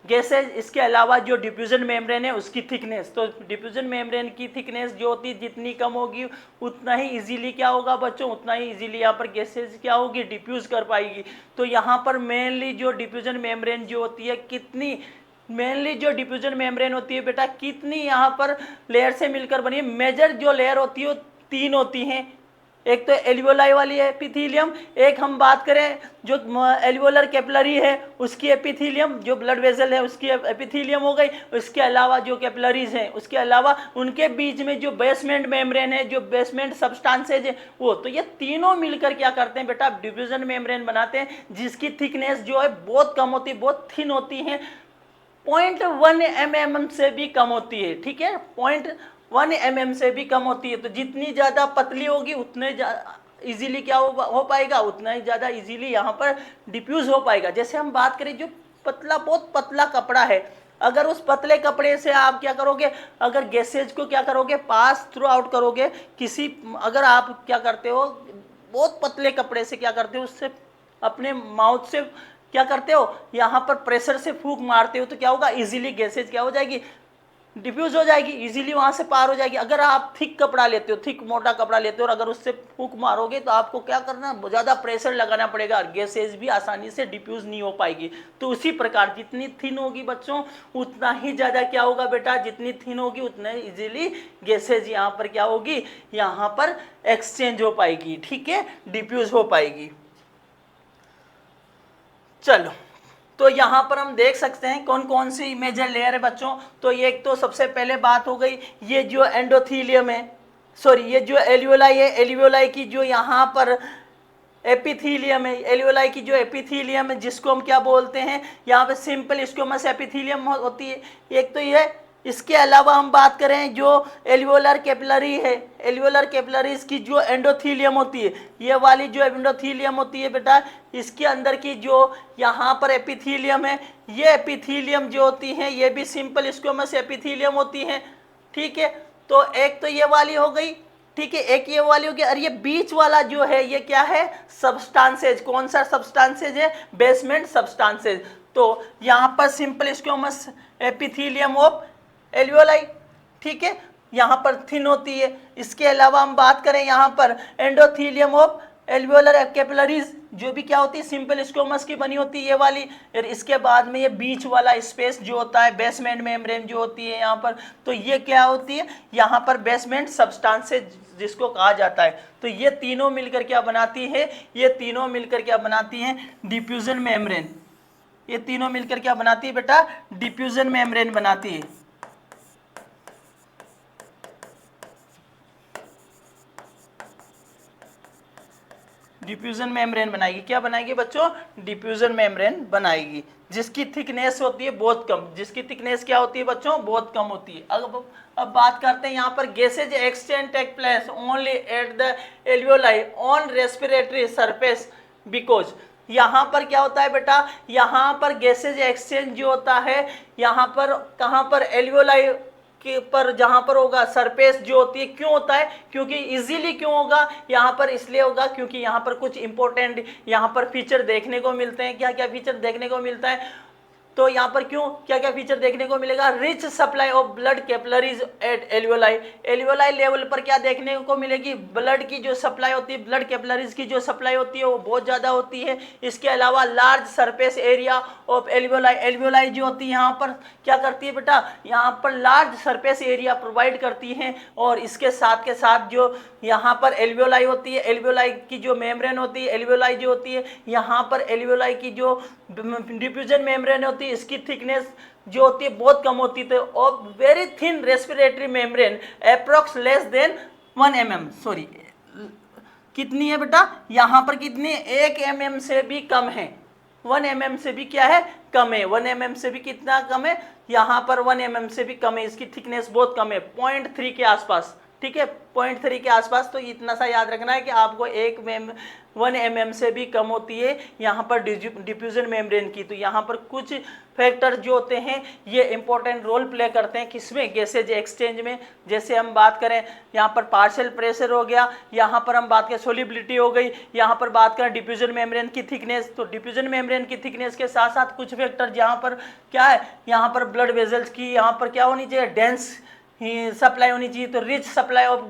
गैसेज, इसके अलावा जो डिफ्यूजन मेम्ब्रेन है उसकी थिकनेस। तो डिफ्यूजन मेम्ब्रेन की थिकनेस जो होती है जितनी कम होगी उतना ही इजीली क्या होगा बच्चों, उतना ही इजीली यहाँ पर गैसेज क्या होगी, डिफ्यूज कर पाएगी। तो यहाँ पर मेनली जो डिफ्यूजन मेम्ब्रेन जो होती है कितनी, मेनली जो डिफ्यूजन मेम्ब्रेन होती है बेटा कितनी यहाँ पर लेयर से मिलकर बनी है। मेजर जो लेयर होती है वो 3 होती हैं, एक तो एल्वियोलाई वाली एपिथीलियम, एक हम बात करें जो एल्वियोलर कैपिलरी है उसकी एपिथीलियम, जो ब्लड वेसल है उसकी एपिथीलियम हो गई। इसके अलावा जो कैपिलरीज हैं उसके अलावा उनके बीच में जो बेसमेंट मेम्ब्रेन है, जो बेसमेंट सब्सटेंसेज है वो, तो ये तीनों मिलकर क्या करते हैं बेटा, डिफ्यूजन मेम्ब्रेन बनाते हैं, जिसकी थिकनेस जो है बहुत कम होती है, बहुत थिन होती है, 0.1 mm से भी कम होती है, ठीक है, 0.1 mm से भी कम होती है। तो जितनी ज़्यादा पतली होगी उतने इजीली क्या हो पाएगा, उतना ही ज़्यादा इजीली यहाँ पर डिफ्यूज हो पाएगा। जैसे हम बात करें जो पतला, बहुत पतला कपड़ा है, अगर उस पतले कपड़े से आप क्या करोगे, अगर गैसेज को क्या करोगे, पास थ्रू आउट करोगे किसी, अगर आप क्या करते हो बहुत पतले कपड़े से क्या करते हो, उससे अपने माउथ से क्या करते हो, यहाँ पर प्रेशर से फूंक मारते हो, तो क्या होगा, इजीली गैसेज क्या हो जाएगी, डिफ्यूज हो जाएगी, इजीली वहाँ से पार हो जाएगी। अगर आप थिक कपड़ा लेते हो, थिक मोटा कपड़ा लेते हो और अगर उससे फूंक मारोगे तो आपको क्या करना, ज़्यादा प्रेशर लगाना पड़ेगा और गैसेज भी आसानी से डिफ्यूज नहीं हो पाएगी। तो उसी प्रकार जितनी थिन होगी बच्चों उतना ही ज़्यादा क्या होगा बेटा, जितनी थिन होगी उतना इजीली गैसेज यहाँ पर क्या होगी, यहाँ पर एक्सचेंज हो पाएगी, ठीक है, डिफ्यूज हो पाएगी। चलो, तो यहाँ पर हम देख सकते हैं कौन कौन सी मेजर लेयर है बच्चों। तो ये एक तो सबसे पहले बात हो गई, ये जो एंडोथीलियम है, सॉरी ये जो एल्वियोलाई है, एल्वियोलाई की जो यहाँ पर एपिथीलियम है, एल्वियोलाई की जो एपिथीलियम है जिसको हम क्या बोलते हैं, यहाँ पे सिंपल स्क्वेमस एपिथीलियम होती है, एक तो ये। इसके अलावा हम बात करें जो एल्वियोलर कैपिलरी है, एल्वियोलर कैपिलरीज की जो एंडोथीलियम होती है, ये वाली जो एंडोथीलियम होती है बेटा, इसके अंदर की जो यहाँ पर एपिथीलियम है, ये एपिथीलियम जो होती है ये भी सिंपल स्क्वेमस एपिथीलियम होती है, ठीक है। तो एक तो ये वाली हो गई, ठीक है, एक ये वाली हो गई, और ये बीच वाला जो है ये क्या है, सब्सटेंसेज। कौन सा सब्सटेंसेज है, बेसमेंट सब्सटेंसेज। तो यहाँ पर simple squamous epithelium of alveoli, ठीक है, यहाँ पर थिन होती है। इसके अलावा हम बात करें यहाँ पर एंडोथीलियम ऑफ एल्वियोलर कैपिलरीज, जो भी क्या होती है, सिंपल स्क्वेमस की बनी होती है ये वाली। और इसके बाद में ये बीच वाला स्पेस जो होता है, बेसमेंट मेम्ब्रेन जो होती है यहाँ पर, तो ये क्या होती है, यहाँ पर बेसमेंट सब्सटेंसेज जिसको कहा जाता है। तो ये तीनों मिलकर क्या बनाती है, ये तीनों मिलकर क्या बनाती हैं, डिफ्यूजन मेम्ब्रेन। ये तीनों मिलकर क्या बनाती है बेटा, डिफ्यूजन मेम्ब्रेन बनाती है। डिफ्यूजन मेम्ब्रेन बनाएगी। क्या बनाएगी बच्चों? डिफ्यूजन मेम्ब्रेन बनाएगी, जिसकी थिकनेस होती है बहुत कम। जिसकी थिकनेस क्या होती है बच्चों? बहुत कम होती है। अब बात करते हैं यहाँ पर gases exchange take place only at the alveoli on respiratory surface because यहाँ पर क्या होता है बेटा? यहाँ पर गैसेज एक्सचेंज जो होता है यहाँ पर कहाँ पर? एल्वियोलाई के पर जहां पर होगा सरफेस जो होती है। क्यों होता है? क्योंकि इजीली क्यों होगा यहाँ पर? इसलिए होगा क्योंकि यहाँ पर कुछ इंपॉर्टेंट यहाँ पर फीचर देखने को मिलते हैं। क्या क्या फीचर देखने को मिलता है? तो यहाँ पर क्यों क्या क्या फीचर देखने को मिलेगा? Rich supply of blood capillaries at alveoli. Alveoli level पर क्या देखने को मिलेगी? ब्लड की जो सप्लाई होती है, ब्लड कैपिलरीज की जो सप्लाई होती है वो बहुत ज़्यादा होती है। इसके अलावा large surface area of alveoli. Alveoli जो होती है यहाँ पर क्या करती है बेटा? यहाँ पर लार्ज सरफेस एरिया प्रोवाइड करती है। और इसके साथ जो यहाँ पर एल्वियोलाई होती है, एल्वियोलाई की जो मेम्ब्रेन होती है, एल्वियोलाई जो होती है यहाँ पर एल्वियोलाई की जो डिफ्यूजन मेम्ब्रेन होती है, इसकी थिकनेस जो होती है बहुत कम होती है। और very thin respiratory membrane approx less than 1 mm। Sorry, कितनी है बेटा? यहाँ पर कितनी? 1 mm से भी कम है। 1 mm से भी क्या है? कम है। 1 mm से भी कितना कम है? यहाँ पर 1 mm से भी कम है। इसकी थिकनेस बहुत कम है, 0.3 के आसपास। ठीक है, 0.3 के आसपास। तो इतना सा याद रखना है कि आपको 1 mm से भी कम होती है यहाँ पर डिफ्यूजन मेम्ब्रेन की। तो यहाँ पर कुछ फैक्टर जो होते हैं ये इंपॉर्टेंट रोल प्ले करते हैं किसमें? गैसेज एक्सचेंज में। जैसे हम बात करें यहाँ पर पार्शियल प्रेशर हो गया, यहाँ पर हम बात करें सोलिबिलिटी हो गई, यहाँ पर बात करें डिफ्यूजन मेम्ब्रेन की थिकनेस। तो डिफ्यूजन मेम्ब्रेन की थिकनेस के साथ साथ कुछ फैक्टर जहाँ पर क्या है, यहाँ पर ब्लड वेजल्स की यहाँ पर क्या होनी चाहिए? डेंस सप्लाई होनी चाहिए। तो rich supply of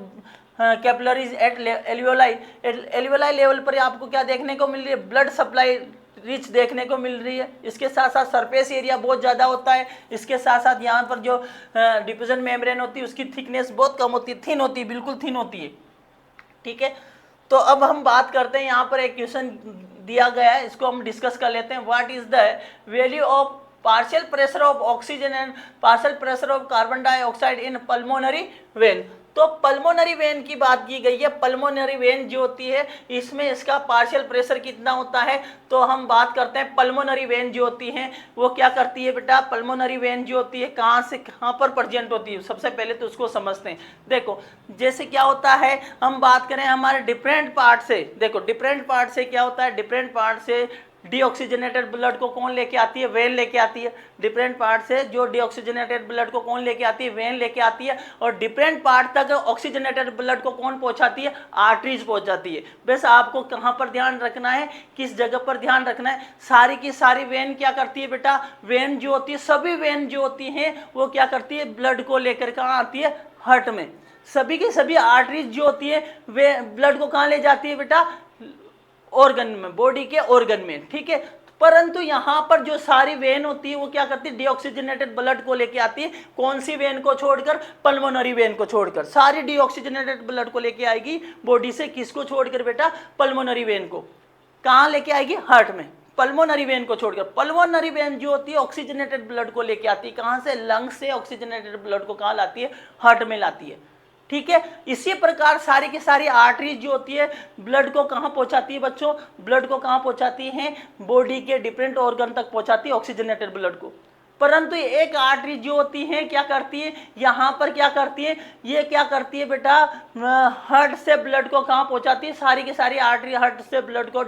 capillaries at alveoli. Alveoli level पर आपको क्या देखने को मिल रही है? ब्लड सप्लाई रिच देखने को मिल रही है। इसके साथ साथ सरफेस एरिया बहुत ज़्यादा होता है। इसके साथ साथ यहाँ पर जो डिफ्यूजन मेम्ब्रेन होती है उसकी थिकनेस बहुत कम होती है, थिन होती है, बिल्कुल थिन होती है। ठीक है, तो अब हम बात करते हैं, यहाँ पर एक क्वेश्चन दिया गया है, इसको हम डिस्कस कर लेते हैं। What is the value of partial pressure of oxygen and partial pressure of carbon dioxide in pulmonary vein। तो पल्मोनरी वेन की बात की गई है। पल्मोनरी वेन जो होती है इसमें इसका पार्शियल प्रेशर कितना होता है? तो हम बात करते हैं पल्मोनरी वेन जो होती है वो क्या करती है बेटा? पल्मोनरी वेन जो होती है कहाँ से कहाँ पर प्रेजेंट होती है? सबसे पहले तो उसको समझते हैं। देखो जैसे क्या होता है, हम बात करें हमारे डिफरेंट पार्ट से। देखो डिफरेंट पार्ट से क्या होता है? डिफरेंट पार्ट से डीऑक्सीजनेटेड ब्लड को कौन लेके आती है? वेन लेके आती है। डिफरेंट पार्ट से जो डीऑक्सीजनेटेड ब्लड को कौन लेके आती है? वेन लेके आती है। और डिफरेंट पार्ट तक ऑक्सीजनेटेड ब्लड को कौन पहुंचाती है? आर्टरीज पहुंचाती है। बस आपको कहां पर ध्यान रखना है, किस जगह पर ध्यान रखना है? सारी की सारी वेन क्या करती है बेटा? वेन जो होती है, सभी वेन जो होती हैं वो क्या करती है? ब्लड को लेकर कहाँ आती है? हार्ट में। सभी की सभी आर्टरीज जो होती है वे ब्लड को कहाँ ले जाती है बेटा? ऑर्गन में, बॉडी के ऑर्गन में। ठीक है, परंतु यहाँ पर जो सारी वेन होती है वो क्या करती है? डीऑक्सीजनेटेड ब्लड को लेके आती है। कौन सी वेन को छोड़कर? पल्मोनरी वेन को छोड़कर। सारी डीऑक्सीजनेटेड ब्लड को लेके आएगी बॉडी से। किसको छोड़कर बेटा? पल्मोनरी वेन को। कहाँ लेके आएगी? हार्ट में। पल्मोनरी वेन को छोड़कर। पल्मोनरी वेन जो होती है ऑक्सीजनेटेड ब्लड को लेके आती है। कहाँ से? लंग्स से ऑक्सीजनेटेड ब्लड को कहाँ लाती है? हार्ट में लाती है। ठीक है, इसी प्रकार सारी की सारी आर्टरीज जो होती है ब्लड को कहाँ पहुंचाती है बच्चों? ब्लड को कहाँ पहुंचाती हैं? बॉडी के डिफरेंट ऑर्गन तक पहुंचाती है ऑक्सीजनेटेड ब्लड को। परंतु एक आर्टरी जो होती है क्या करती है? यहाँ पर क्या करती है? ये क्या करती है बेटा? हार्ट से ब्लड को कहाँ पहुंचाती है? सारी की सारी आर्टरी हार्ट से ब्लड को,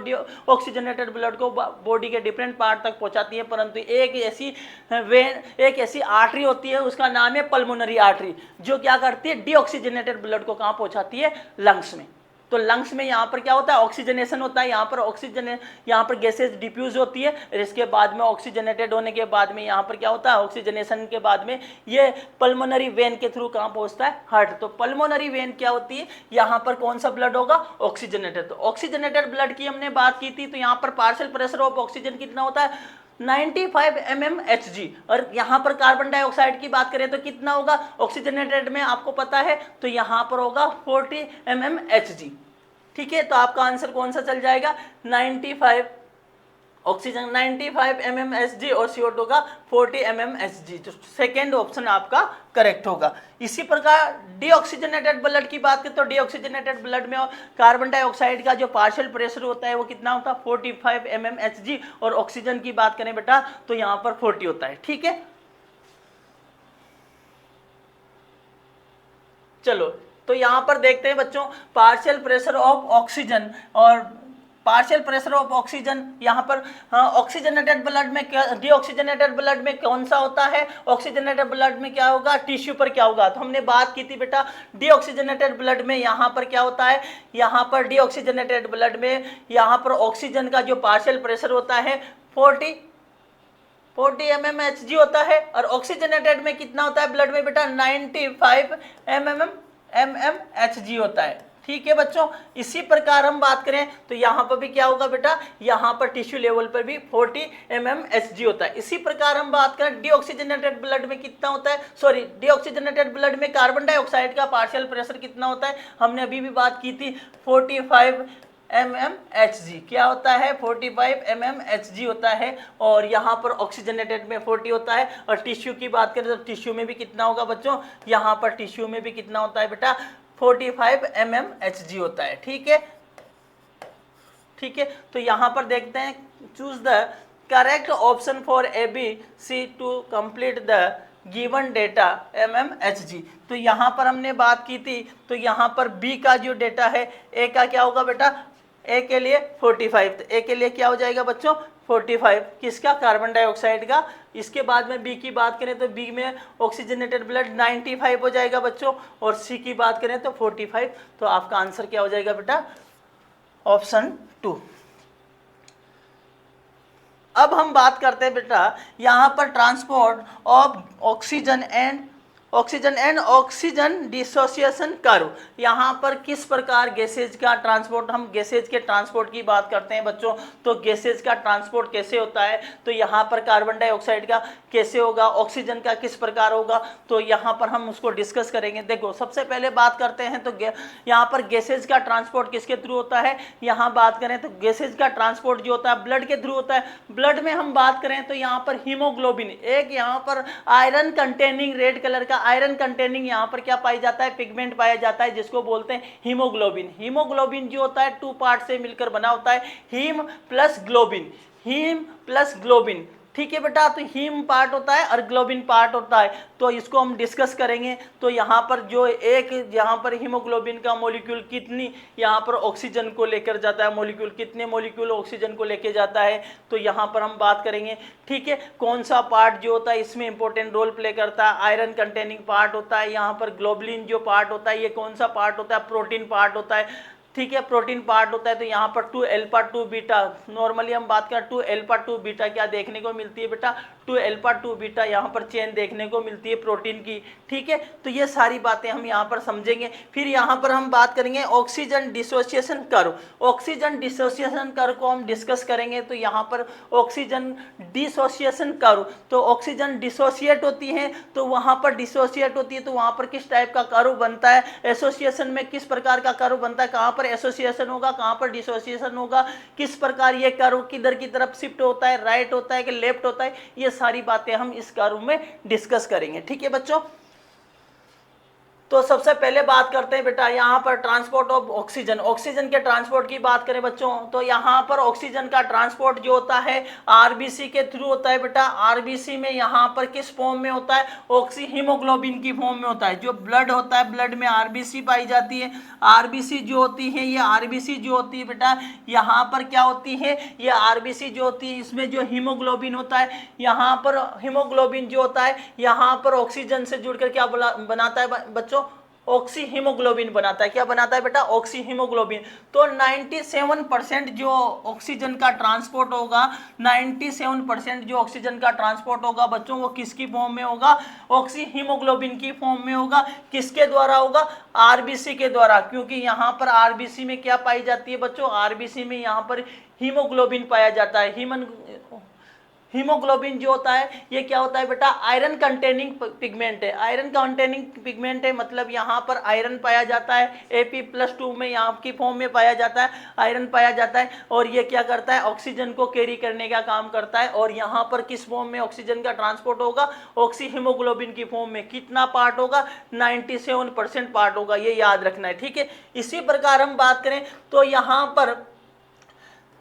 ऑक्सीजनेटेड ब्लड को बॉडी के डिफरेंट पार्ट तक पहुंचाती है। परंतु एक ऐसी वेन, एक ऐसी आर्टरी होती है उसका नाम है पल्मोनरी आर्टरी, जो क्या करती है? डीऑक्सीजनेटेड ब्लड को कहाँ पहुंचाती है? लंग्स में। तो लंग्स में यहाँ पर क्या होता है? ऑक्सीजनेशन होता है। यहाँ पर ऑक्सीजन, यहाँ पर गैसेज डिफ्यूज होती है। इसके बाद में ऑक्सीजनेटेड होने के बाद में यहाँ पर क्या होता है? ऑक्सीजनेशन के बाद में ये पल्मोनरी वेन के थ्रू कहाँ पहुँचता है? हार्ट। तो पल्मोनरी वेन क्या होती है? यहाँ पर कौन सा ब्लड होगा? ऑक्सीजनेटेड। तो ऑक्सीजनेटेड ब्लड की हमने बात की थी। तो यहाँ पर पार्शियल प्रेशर ऑफ ऑक्सीजन कितना होता है? 95 mmHg। और यहाँ पर कार्बन डाइऑक्साइड की बात करें तो कितना होगा? ऑक्सीजनेटेड में आपको पता है तो यहाँ पर होगा 40 mmHg। ठीक है, तो आपका आंसर कौन सा चल जाएगा? 95 ऑक्सीजन 95 mmHg और CO2 का 40 mmHg, तो सेकेंड ऑप्शन आपका करेक्ट होगा। इसी प्रकार डीऑक्सीजनेटेड ब्लड की बात करें तो डीऑक्सीजनेटेड ब्लड में कार्बन डाइऑक्साइड का जो पार्शियल प्रेशर होता है वो कितना होता है 45 mmHg, और ऑक्सीजन की बात करें बेटा तो यहाँ पर 40 होता है। ठीक है, चलो तो यहाँ पर देखते हैं बच्चों पार्शियल प्रेशर ऑफ ऑक्सीजन और पार्शियल प्रेशर ऑफ ऑक्सीजन। यहाँ पर ऑक्सीजनेटेड ब्लड में क्या, डीऑक्सीजनेटेड ब्लड में कौन सा होता है, ऑक्सीजनेटेड ब्लड में क्या होगा, टिश्यू पर क्या होगा। तो हमने बात की थी बेटा डीऑक्सीजनेटेड ब्लड में यहाँ पर क्या होता है, यहाँ पर डीऑक्सीजनेटेड ब्लड में यहाँ पर ऑक्सीजन का जो पार्शियल प्रेशर होता है 40 mmHg होता है, और ऑक्सीजनेटेड में कितना होता है ब्लड में बेटा 95 mmHg होता है। ठीक है बच्चों, इसी प्रकार हम बात करें तो यहाँ पर भी क्या होगा बेटा, यहाँ पर टिश्यू लेवल पर भी 40 mmHg होता है। इसी प्रकार हम बात करें डीऑक्सीजनेटेड ब्लड में कितना होता है, सॉरी डीऑक्सीजनेटेड ब्लड में कार्बन डाइऑक्साइड का पार्शियल प्रेशर कितना होता है, हमने अभी भी बात की थी 45 mmHg, क्या होता है 45 mmHg होता है, और यहाँ पर ऑक्सीजनेटेड में 40 होता है। और टिश्यू की बात करें तो टिश्यू में भी कितना होगा बच्चों, यहाँ पर टिश्यू में भी कितना होता है बेटा 45 mmHg होता है। ठीक है, ठीक है, तो यहाँ पर देखते हैं choose the correct option for ABC to complete the given data mmHg। तो यहाँ पर हमने बात की थी, तो यहाँ पर B का जो डेटा है, A का क्या होगा बेटा, A के लिए 45, तो A के लिए क्या हो जाएगा बच्चों 45, किसका, कार्बन डाइऑक्साइड का। इसके बाद में B की बात करें तो B में ऑक्सीजनेटेड ब्लड 95 हो जाएगा बच्चों, और C की बात करें तो 45, तो आपका आंसर क्या हो जाएगा बेटा ऑप्शन 2। अब हम बात करते हैं बेटा यहाँ पर transport of oxygen and oxygen dissociation curve. यहाँ पर किस प्रकार गैसेज का ट्रांसपोर्ट, हम गैसेज के ट्रांसपोर्ट की बात करते हैं बच्चों, तो गैसेज का ट्रांसपोर्ट कैसे होता है, तो यहाँ पर कार्बन डाइऑक्साइड का कैसे होगा, ऑक्सीजन का किस प्रकार होगा, तो यहाँ पर हम उसको डिस्कस करेंगे। देखो सबसे पहले बात करते हैं तो यहाँ पर गैसेज का ट्रांसपोर्ट किसके थ्रू होता है, यहाँ बात करें तो गैसेज का ट्रांसपोर्ट जो होता है ब्लड के थ्रू होता है। ब्लड में हम बात करें तो यहाँ पर हीमोग्लोबिन, एक यहाँ पर आयरन कंटेनिंग रेड कलर का आयरन कंटेनिंग यहाँ पर क्या पाया जाता है, पिगमेंट पाया जाता है, जिसको बोलते हैं हीमोग्लोबिन। हीमोग्लोबिन जो होता है 2 पार्ट से मिलकर बना होता है, haem plus globin, haem plus globin. ठीक है बेटा, तो हीम पार्ट होता है और ग्लोबिन पार्ट होता है, तो इसको हम डिस्कस करेंगे। तो यहाँ पर जो एक यहाँ पर हीमोग्लोबिन का मॉलिक्यूल कितनी यहाँ पर ऑक्सीजन को लेकर जाता है, मॉलिक्यूल कितने मॉलिक्यूल ऑक्सीजन को लेकर जाता है, तो यहाँ पर हम बात करेंगे। ठीक है, कौन सा पार्ट जो होता है इसमें इंपॉर्टेंट रोल प्ले करता है, आयरन कंटेनिंग पार्ट होता है। यहाँ पर ग्लोबुलिन जो पार्ट होता है ये कौन सा पार्ट होता है, प्रोटीन पार्ट होता है। ठीक है, प्रोटीन पार्ट होता है। तो यहाँ पर 2 अल्फा 2 बीटा, नॉर्मली हम बात करें 2 अल्फा 2 बीटा क्या देखने को मिलती है बेटा, 2 अल्फा 2 बीटा यहाँ पर चेन देखने को मिलती है प्रोटीन की। ठीक है, तो ये सारी बातें हम यहाँ पर समझेंगे। फिर यहाँ पर हम बात करेंगे oxygen dissociation curve. Oxygen dissociation curve को हम डिस्कस करेंगे। तो यहाँ पर ऑक्सीजन डिसोसिएशन कर्व, तो ऑक्सीजन डिसोसिएट होती है, तो वहाँ पर डिसोसिएट होती है तो वहाँ पर किस टाइप का कर्व बनता है, एसोसिएशन में किस प्रकार का कर्व बनता है, कहाँ पर एसोसिएशन होगा, कहाँ पर डिसोसिएशन होगा, किस प्रकार ये कर्व किधर की तरफ शिफ्ट होता है, राइट होता है कि लेफ्ट होता है, ये सारी बातें हम इस कर्व में डिस्कस करेंगे। ठीक है बच्चों, तो सबसे पहले बात करते हैं बेटा यहाँ पर ट्रांसपोर्ट ऑफ ऑक्सीजन। ऑक्सीजन के ट्रांसपोर्ट की बात करें बच्चों, तो यहाँ पर ऑक्सीजन का ट्रांसपोर्ट जो होता है आरबीसी के थ्रू होता है बेटा। आरबीसी में यहाँ पर किस फॉर्म में होता है, ऑक्सी हीमोग्लोबिन की फॉर्म में होता है। जो ब्लड होता है, ब्लड में आरबीसी पाई जाती है। आरबीसी जो होती है, ये आरबीसी जो होती है बेटा, यहाँ पर क्या होती है, ये आरबीसी जो होती है इसमें जो हीमोग्लोबिन होता है, यहाँ पर हीमोग्लोबिन जो होता है यहाँ पर ऑक्सीजन से जुड़कर क्या बनाता है बच्चों, ऑक्सी हीमोग्लोबिन बनाता है। क्या बनाता है बेटा, ऑक्सी हीमोग्लोबिन। तो 97% जो ऑक्सीजन का ट्रांसपोर्ट होगा, 97% जो ऑक्सीजन का ट्रांसपोर्ट होगा बच्चों, वो किसकी फॉर्म में होगा, ऑक्सी हीमोग्लोबिन की फॉर्म में होगा। किसके द्वारा होगा, आरबीसी के द्वारा, क्योंकि यहाँ पर आरबीसी में क्या पाई जाती है बच्चों, आरबीसी में यहाँ पर हीमोग्लोबिन पाया जाता है। हीमोग्लोबिन जो होता है ये क्या होता है बेटा, आयरन कंटेनिंग पिगमेंट है। आयरन कंटेनिंग पिगमेंट है मतलब यहाँ पर आयरन पाया जाता है, Ap+2 में यहाँ की फॉर्म में पाया जाता है, आयरन पाया जाता है, और ये क्या करता है, ऑक्सीजन को कैरी करने का काम करता है। और यहाँ पर किस फॉर्म में ऑक्सीजन का ट्रांसपोर्ट होगा, ऑक्सी हीमोग्लोबिन की फॉर्म में। कितना पार्ट होगा, 97% पार्ट होगा, ये याद रखना है, ठीक है। इसी प्रकार हम बात करें तो यहाँ पर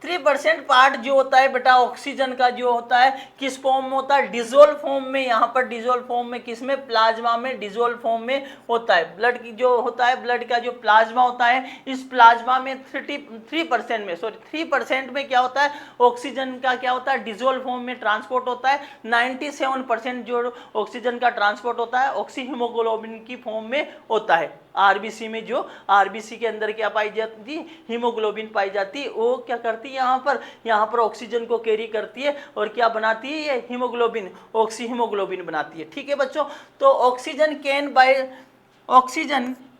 3% पार्ट जो होता है बेटा ऑक्सीजन का जो होता है किस फॉर्म में होता है, डिजोल्व फॉर्म में। यहाँ पर डिजोल्व फॉर्म में किसमें, प्लाज्मा में डिजोल्व फॉर्म में होता है। ब्लड की जो होता है, ब्लड का जो प्लाज्मा होता है, इस प्लाज्मा में 3% में क्या होता है, ऑक्सीजन का क्या होता है, डिजोल्व फॉर्म में ट्रांसपोर्ट होता है। 97% जो ऑक्सीजन का ट्रांसपोर्ट होता है ऑक्सी हीमोग्लोबिन की फॉर्म में होता है। आरबीसी में जो आरबीसी के अंदर क्या पाई जाती, हीमोग्लोबिन पाई जाती, वो क्या करती है, यहाँ पर ऑक्सीजन को कैरी करती है और क्या बनाती है, ये हीमोग्लोबिन, ऑक्सी हीमोग्लोबिन बनाती है, ठीक है बच्चों। तो oxygen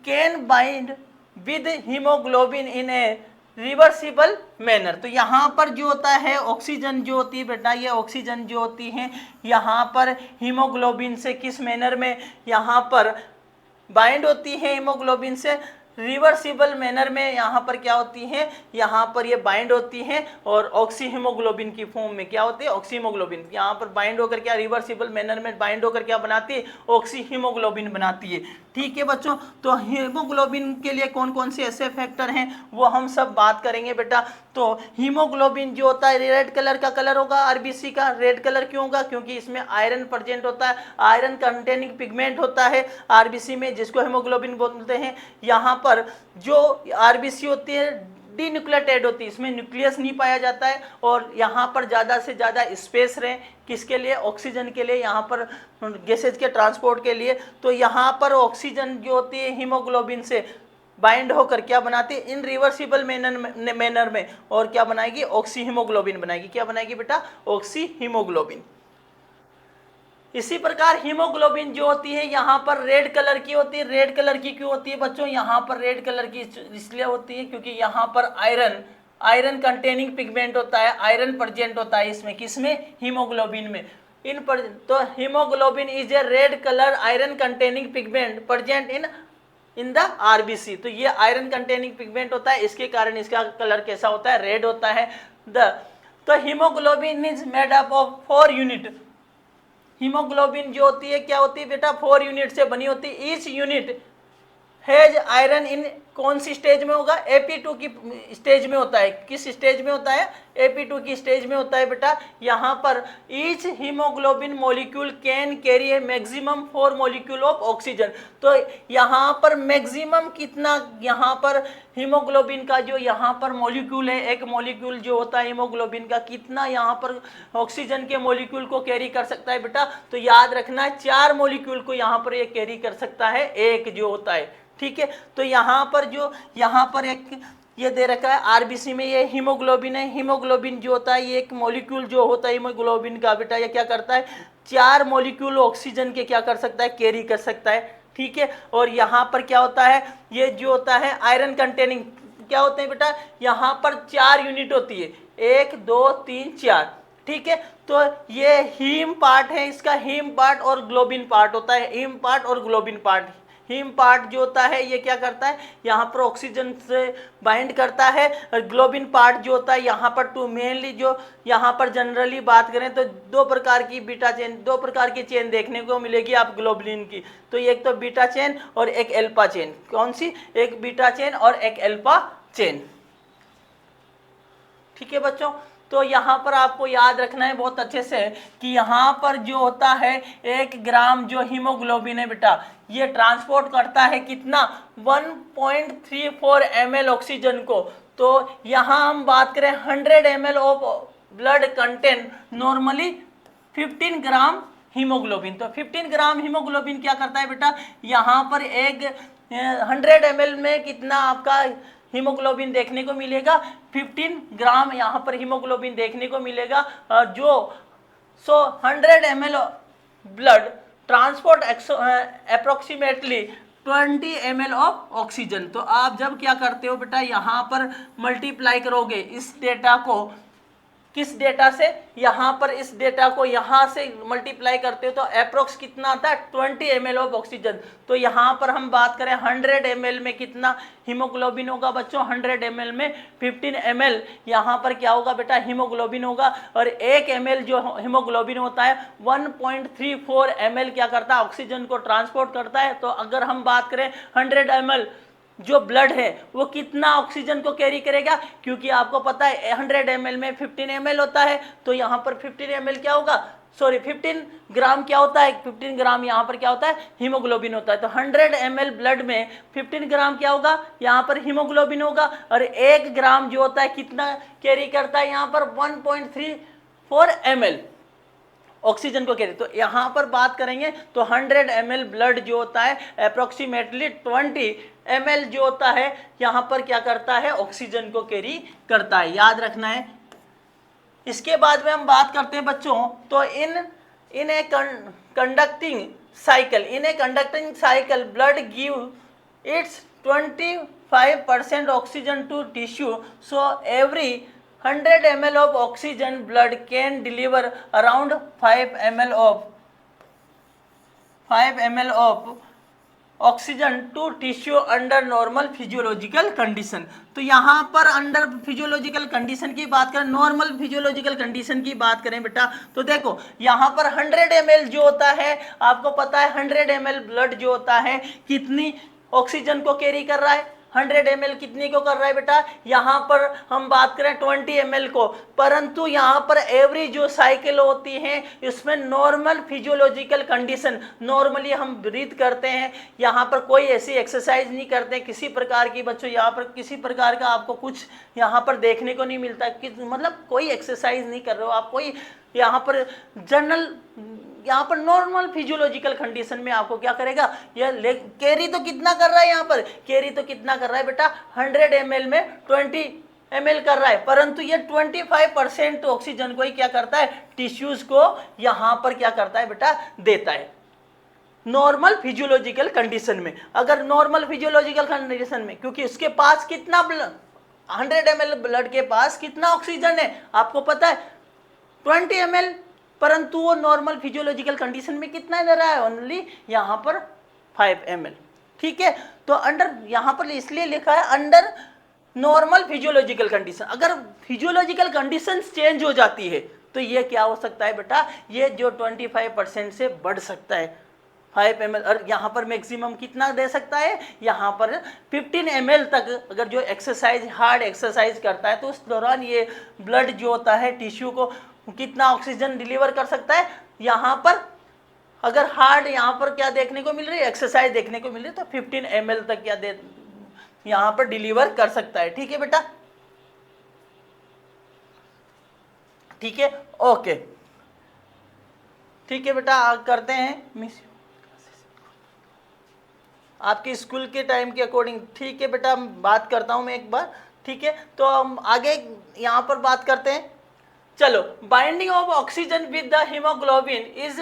can bind with haemoglobin in A reversible manner. तो यहाँ पर जो होता है ऑक्सीजन जो होती है बेटा, ये ऑक्सीजन जो होती है यहाँ पर हीमोग्लोबिन से किस मैनर में यहाँ पर बाइंड होती है, हीमोग्लोबिन से रिवर्सिबल मैनर में यहाँ पर क्या होती है, यहाँ पर ये बाइंड होती है और ऑक्सी हीमोग्लोबिन की फॉर्म में क्या होती है, ऑक्सी हीमोग्लोबिन यहाँ पर बाइंड होकर क्या, रिवर्सिबल मैनर में बाइंड होकर क्या बनाती है, ऑक्सी हीमोग्लोबिन बनाती है, ठीक है बच्चों। तो हीमोग्लोबिन के लिए कौन कौन से ऐसे फैक्टर हैं वो हम सब बात करेंगे बेटा। तो हीमोग्लोबिन जो होता है रेड कलर का कलर होगा, आरबीसी का रेड कलर क्यों होगा, क्योंकि इसमें आयरन प्रेजेंट होता है, आयरन कंटेनिंग पिगमेंट होता है आरबीसी में, जिसको हीमोग्लोबिन बोलते हैं। यहाँ पर जो आरबीसी होती है डीन्यूक्लियोटाइड होती है, इसमें न्यूक्लियस नहीं पाया जाता है, और यहाँ पर ज़्यादा से ज़्यादा स्पेस रहे किसके लिए, ऑक्सीजन के लिए, यहाँ पर गैसेज के ट्रांसपोर्ट के लिए। तो यहाँ पर ऑक्सीजन जो होती है हीमोग्लोबिन से बाइंड होकर क्या बनाती है, इन रिवर्सिबल मैनर में, और क्या बनाएगी, ऑक्सी हीमोग्लोबिन बनाएगी। क्या बनाएगी बेटा, ऑक्सी हीमोग्लोबिन। इसी प्रकार हीमोग्लोबिन जो होती है यहाँ पर रेड कलर की होती है। रेड कलर की क्यों होती है बच्चों, यहाँ पर रेड कलर की इसलिए होती है क्योंकि यहाँ पर आयरन कंटेनिंग पिगमेंट होता है, आयरन प्रेजेंट होता है इसमें, किसमें, हीमोग्लोबिन में। तो haemoglobin is a red colour iron containing pigment present in the RBC. तो ये आयरन कंटेनिंग पिगमेंट होता है, इसके कारण इसका कलर कैसा होता है, रेड होता है। तो haemoglobin is made up of 4 unit. Haemoglobin जो होती है क्या होती है बेटा, 4 यूनिट से बनी होती है। Each unit has iron in कौन सी स्टेज में होगा, Ap2 की स्टेज में होता है। किस स्टेज में होता है, Ap2 की स्टेज में होता है बेटा। यहाँ पर each haemoglobin molecule can carry A maximum 4 molecule of oxygen. तो यहाँ पर मैक्सिमम कितना, यहाँ पर हीमोग्लोबिन का जो यहाँ पर मॉलिक्यूल है, एक मॉलिक्यूल जो होता है हीमोग्लोबिन का, कितना यहाँ पर ऑक्सीजन के मॉलिक्यूल को कैरी कर सकता है बेटा। तो याद रखना है 4 मॉलिक्यूल को यहाँ पर ये कैरी कर सकता है, एक जो होता है, ठीक है। तो यहाँ पर एक ये दे रखा है आरबीसी में, ये हीमोग्लोबिन है। हीमोग्लोबिन जो होता है ये एक मॉलिक्यूल जो होता है हीमोग्लोबिन का बेटा, ये क्या करता है, 4 मॉलिक्यूल ऑक्सीजन के क्या कर सकता है, कैरी कर सकता है, ठीक है। और यहाँ पर क्या होता है, ये जो होता है आयरन कंटेनिंग क्या होते हैं बेटा, यहाँ पर 4 यूनिट होती है, 1 2 3 4, ठीक है। तो ये हीम पार्ट है, इसका हीम पार्ट और ग्लोबिन पार्ट होता है, हीम पार्ट और ग्लोबिन पार्ट। हीम पार्ट जो होता है ये क्या करता है, यहाँ पर ऑक्सीजन से बाइंड करता है, और ग्लोबिन पार्ट जो होता है यहाँ पर मेनली जो यहाँ पर जनरली बात करें तो 2 प्रकार की बीटा चेन, 2 प्रकार की चेन देखने को मिलेगी आप ग्लोबुलिन की। तो एक तो बीटा चेन और एक एल्फा चेन। कौन सी, एक बीटा चेन और एक एल्फा चेन, ठीक है बच्चों। तो यहाँ पर आपको याद रखना है बहुत अच्छे से कि यहाँ पर जो होता है 1 ग्राम जो हीमोग्लोबिन है बेटा, ये ट्रांसपोर्ट करता है कितना, 1.34 ml ऑक्सीजन को। तो यहाँ हम बात करें 100 ml of blood contain normally 15 gram haemoglobin. तो 15 ग्राम हीमोग्लोबिन क्या करता है बेटा, यहाँ पर 100 ml में कितना आपका हीमोग्लोबिन देखने को मिलेगा, 15 ग्राम यहाँ पर हीमोग्लोबिन देखने को मिलेगा। जो 100 ml blood transport approximately 20 ml of oxygen. तो आप जब क्या करते हो बेटा, यहाँ पर मल्टीप्लाई करोगे इस डेटा को किस डेटा से, यहाँ पर इस डेटा को यहाँ से मल्टीप्लाई करते हो तो अप्रोक्स कितना आता है 20 ml ऑफ ऑक्सीजन। तो यहाँ पर हम बात करें 100 ml में कितना हीमोग्लोबिन होगा बच्चों, 100 ml में 15 ml यहाँ पर क्या होगा बेटा, हीमोग्लोबिन होगा। और 1 ml जो हीमोग्लोबिन होता है 1.34 ml क्या करता है, ऑक्सीजन को ट्रांसपोर्ट करता है। तो अगर हम बात करें 100 ml जो ब्लड है वो कितना ऑक्सीजन को कैरी करेगा, क्योंकि आपको पता है 100 ml में 15 ml होता है, तो यहाँ पर 15 ml क्या होगा, सॉरी 15 ग्राम क्या होता है, 15 ग्राम यहाँ पर क्या होता है, हीमोग्लोबिन होता है। तो 100 ml ब्लड में 15 ग्राम क्या होगा, यहाँ पर हीमोग्लोबिन होगा। और 1 ग्राम जो होता है कितना कैरी करता है, यहाँ पर 1.34 ml ऑक्सीजन को कैरी। तो यहाँ पर बात करेंगे तो 100 ml ब्लड जो होता है अप्रोक्सीमेटली 20 ml जो होता है यहाँ पर क्या करता है, ऑक्सीजन को कैरी करता है, याद रखना है। इसके बाद में हम बात करते हैं बच्चों, तो in a conducting cycle blood give its 25% oxygen to tissue, so every 100 ml of oxygen blood can deliver around 5 ml of oxygen to tissue under normal physiological condition। तो यहाँ पर अंडर फिजियोलॉजिकल कंडीशन की बात करें, normal physiological condition की बात करें बेटा, तो देखो यहाँ पर 100 ml जो होता है, आपको पता है 100 ml ब्लड जो होता है कितनी ऑक्सीजन को कैरी कर रहा है, 100 ml कितनी को कर रहा है बेटा, यहाँ पर हम बात करें 20 ml को। परंतु यहाँ पर एवरी जो साइकिल होती है इसमें नॉर्मल फिजियोलॉजिकल कंडीशन, नॉर्मली हम ब्रीथ करते हैं, यहाँ पर कोई ऐसी एक्सरसाइज नहीं करते किसी प्रकार की बच्चों, यहाँ पर किसी प्रकार का आपको कुछ यहाँ पर देखने को नहीं मिलता कि मतलब कोई एक्सरसाइज नहीं कर रहे हो आप, कोई यहाँ पर जनरल यहाँ पर नॉर्मल फिजियोलॉजिकल कंडीशन में आपको क्या करेगा, यह कैरी तो कितना कर रहा है, यहाँ पर कैरी तो कितना कर रहा है बेटा, 100 ml में 20 ml कर रहा है, परंतु ये 25% ऑक्सीजन को ही क्या करता है, टिश्यूज को यहाँ पर क्या करता है बेटा, देता है नॉर्मल फिजियोलॉजिकल कंडीशन में। अगर नॉर्मल फिजियोलॉजिकल कंडीशन में, क्योंकि उसके पास कितना 100 ml ब्लड के पास कितना ऑक्सीजन है आपको पता है 20 ml, परंतु वो नॉर्मल फिजियोलॉजिकल कंडीशन में कितना दे रहा है, ओनली यहाँ पर 5 ml। ठीक है, तो अंडर यहाँ पर इसलिए लिखा है अंडर नॉर्मल फिजियोलॉजिकल कंडीशन। अगर फिजियोलॉजिकल कंडीशन चेंज हो जाती है तो ये क्या हो सकता है बेटा, ये जो 25% से बढ़ सकता है 5 ml, और यहाँ पर मैक्सिमम कितना दे सकता है, यहाँ पर 15 ml तक। अगर जो एक्सरसाइज हार्ड एक्सरसाइज करता है तो उस दौरान ये ब्लड जो होता है टिश्यू को कितना ऑक्सीजन डिलीवर कर सकता है, यहाँ पर अगर हार्ड यहाँ पर क्या देखने को मिल रही है, एक्सरसाइज देखने को मिल रही है, तो 15 ml तक क्या दे यहाँ पर डिलीवर कर सकता है। ठीक है बेटा, ठीक है, ओके, ठीक है बेटा, करते हैं मिस आपके स्कूल के टाइम के अकॉर्डिंग। ठीक है बेटा, बात करता हूँ मैं एक बार। ठीक है, तो हम आगे यहाँ पर बात करते हैं। चलो, binding of oxygen with the haemoglobin is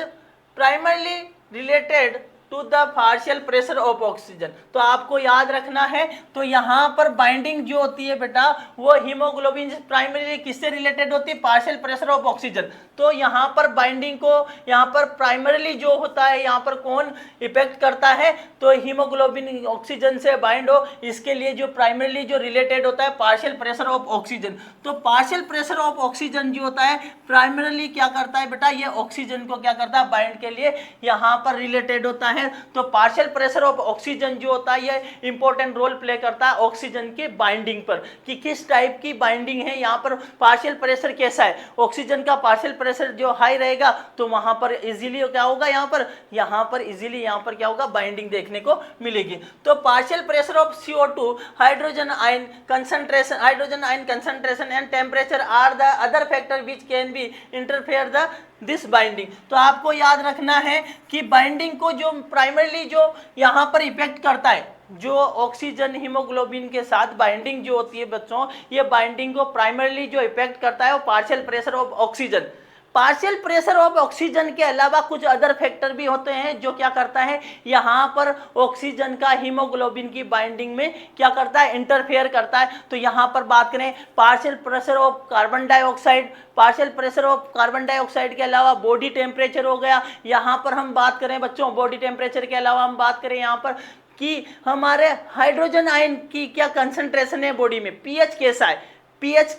primarily related to the partial pressure of oxygen. तो आपको याद रखना है, तो यहाँ पर बाइंडिंग जो होती है बेटा वो हीमोग्लोबिन प्राइमरी किससे रिलेटेड होती है, पार्शियल प्रेशर ऑफ ऑक्सीजन। तो यहाँ पर बाइंडिंग को यहाँ पर प्राइमरीली जो होता है यहाँ पर कौन इफेक्ट करता है, तो हीमोग्लोबिन ऑक्सीजन से बाइंड हो, इसके लिए जो प्राइमरीली जो रिलेटेड होता है पार्शियल प्रेशर ऑफ ऑक्सीजन। तो पार्शियल प्रेशर ऑफ ऑक्सीजन जो होता है प्राइमरीली क्या करता है बेटा, ये ऑक्सीजन को क्या करता है, बाइंड के लिए यहाँ पर रिलेटेड होता है। तो पार्शियल प्रेशर ऑफ ऑक्सीजन जो होता है ये इंपॉर्टेंट रोल प्ले करता है ऑक्सीजन के बाइंडिंग पर, कि किस टाइप की बाइंडिंग है, यहाँ पर पार्शियल प्रेशर कैसा है। ऑक्सीजन का पार्शियल प्रेशर जो हाई रहेगा तो वहां पर इजीली क्या होगा, यहाँ पर इजीली यहाँ पर क्या होगा, बाइंडिंग देखने को मिलेगी। तो partial pressure of CO2, hydrogen ion concentration and temperature are the other factor which can be interfere the this binding. तो आपको याद रखना है कि बाइंडिंग को जो प्राइमरीली जो यहाँ पर इफेक्ट करता है, जो ऑक्सीजन हीमोग्लोबिन के साथ बाइंडिंग जो होती है बच्चों, ये बाइंडिंग को प्राइमरीली जो इफेक्ट करता है वो partial pressure of oxygen. Partial pressure of oxygen के अलावा कुछ अदर फैक्टर भी होते हैं जो क्या करता है, यहाँ पर ऑक्सीजन का हीमोग्लोबिन की बाइंडिंग में क्या करता है, इंटरफेयर करता है। तो यहाँ पर बात करें partial pressure of carbon dioxide, partial pressure of carbon dioxide के अलावा बॉडी टेम्परेचर हो गया। यहाँ पर हम बात करें बच्चों बॉडी टेम्परेचर के अलावा हम बात करें यहाँ पर कि हमारे हाइड्रोजन आयन की क्या कंसंट्रेशन है बॉडी में, पीएच कैसा है, पीएच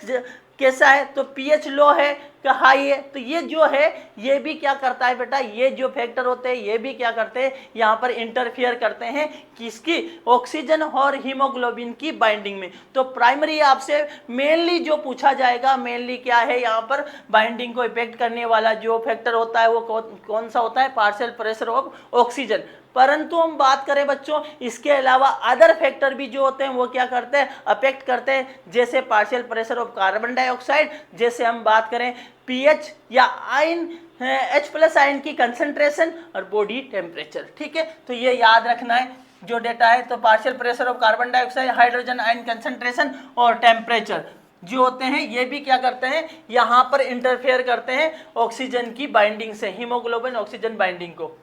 कैसा है, तो पीएच लो है कि हाई है। तो ये जो है ये भी क्या करता है बेटा, ये जो फैक्टर होते हैं ये भी क्या करते हैं, यहाँ पर इंटरफियर करते हैं किसकी, ऑक्सीजन और हीमोग्लोबिन की बाइंडिंग में। तो प्राइमरी आपसे मेनली जो पूछा जाएगा, मेनली क्या है यहाँ पर बाइंडिंग को इफेक्ट करने वाला जो फैक्टर होता है वो कौन सा होता है, पार्शियल प्रेशर ऑफ ऑक्सीजन। परंतु हम बात करें बच्चों इसके अलावा अदर फैक्टर भी जो होते हैं वो क्या करते हैं, अफेक्ट करते हैं, जैसे partial pressure of carbon dioxide, जैसे हम बात करें पीएच या आयन H+ आयन की कंसंट्रेशन और बॉडी टेम्परेचर। ठीक है, तो ये याद रखना है जो डेटा है। तो partial pressure of carbon dioxide, hydrogen ion concentration और टेम्परेचर जो होते हैं ये भी क्या करते हैं, यहाँ पर इंटरफेयर करते हैं ऑक्सीजन की बाइंडिंग से, हीमोग्लोबिन ऑक्सीजन बाइंडिंग को।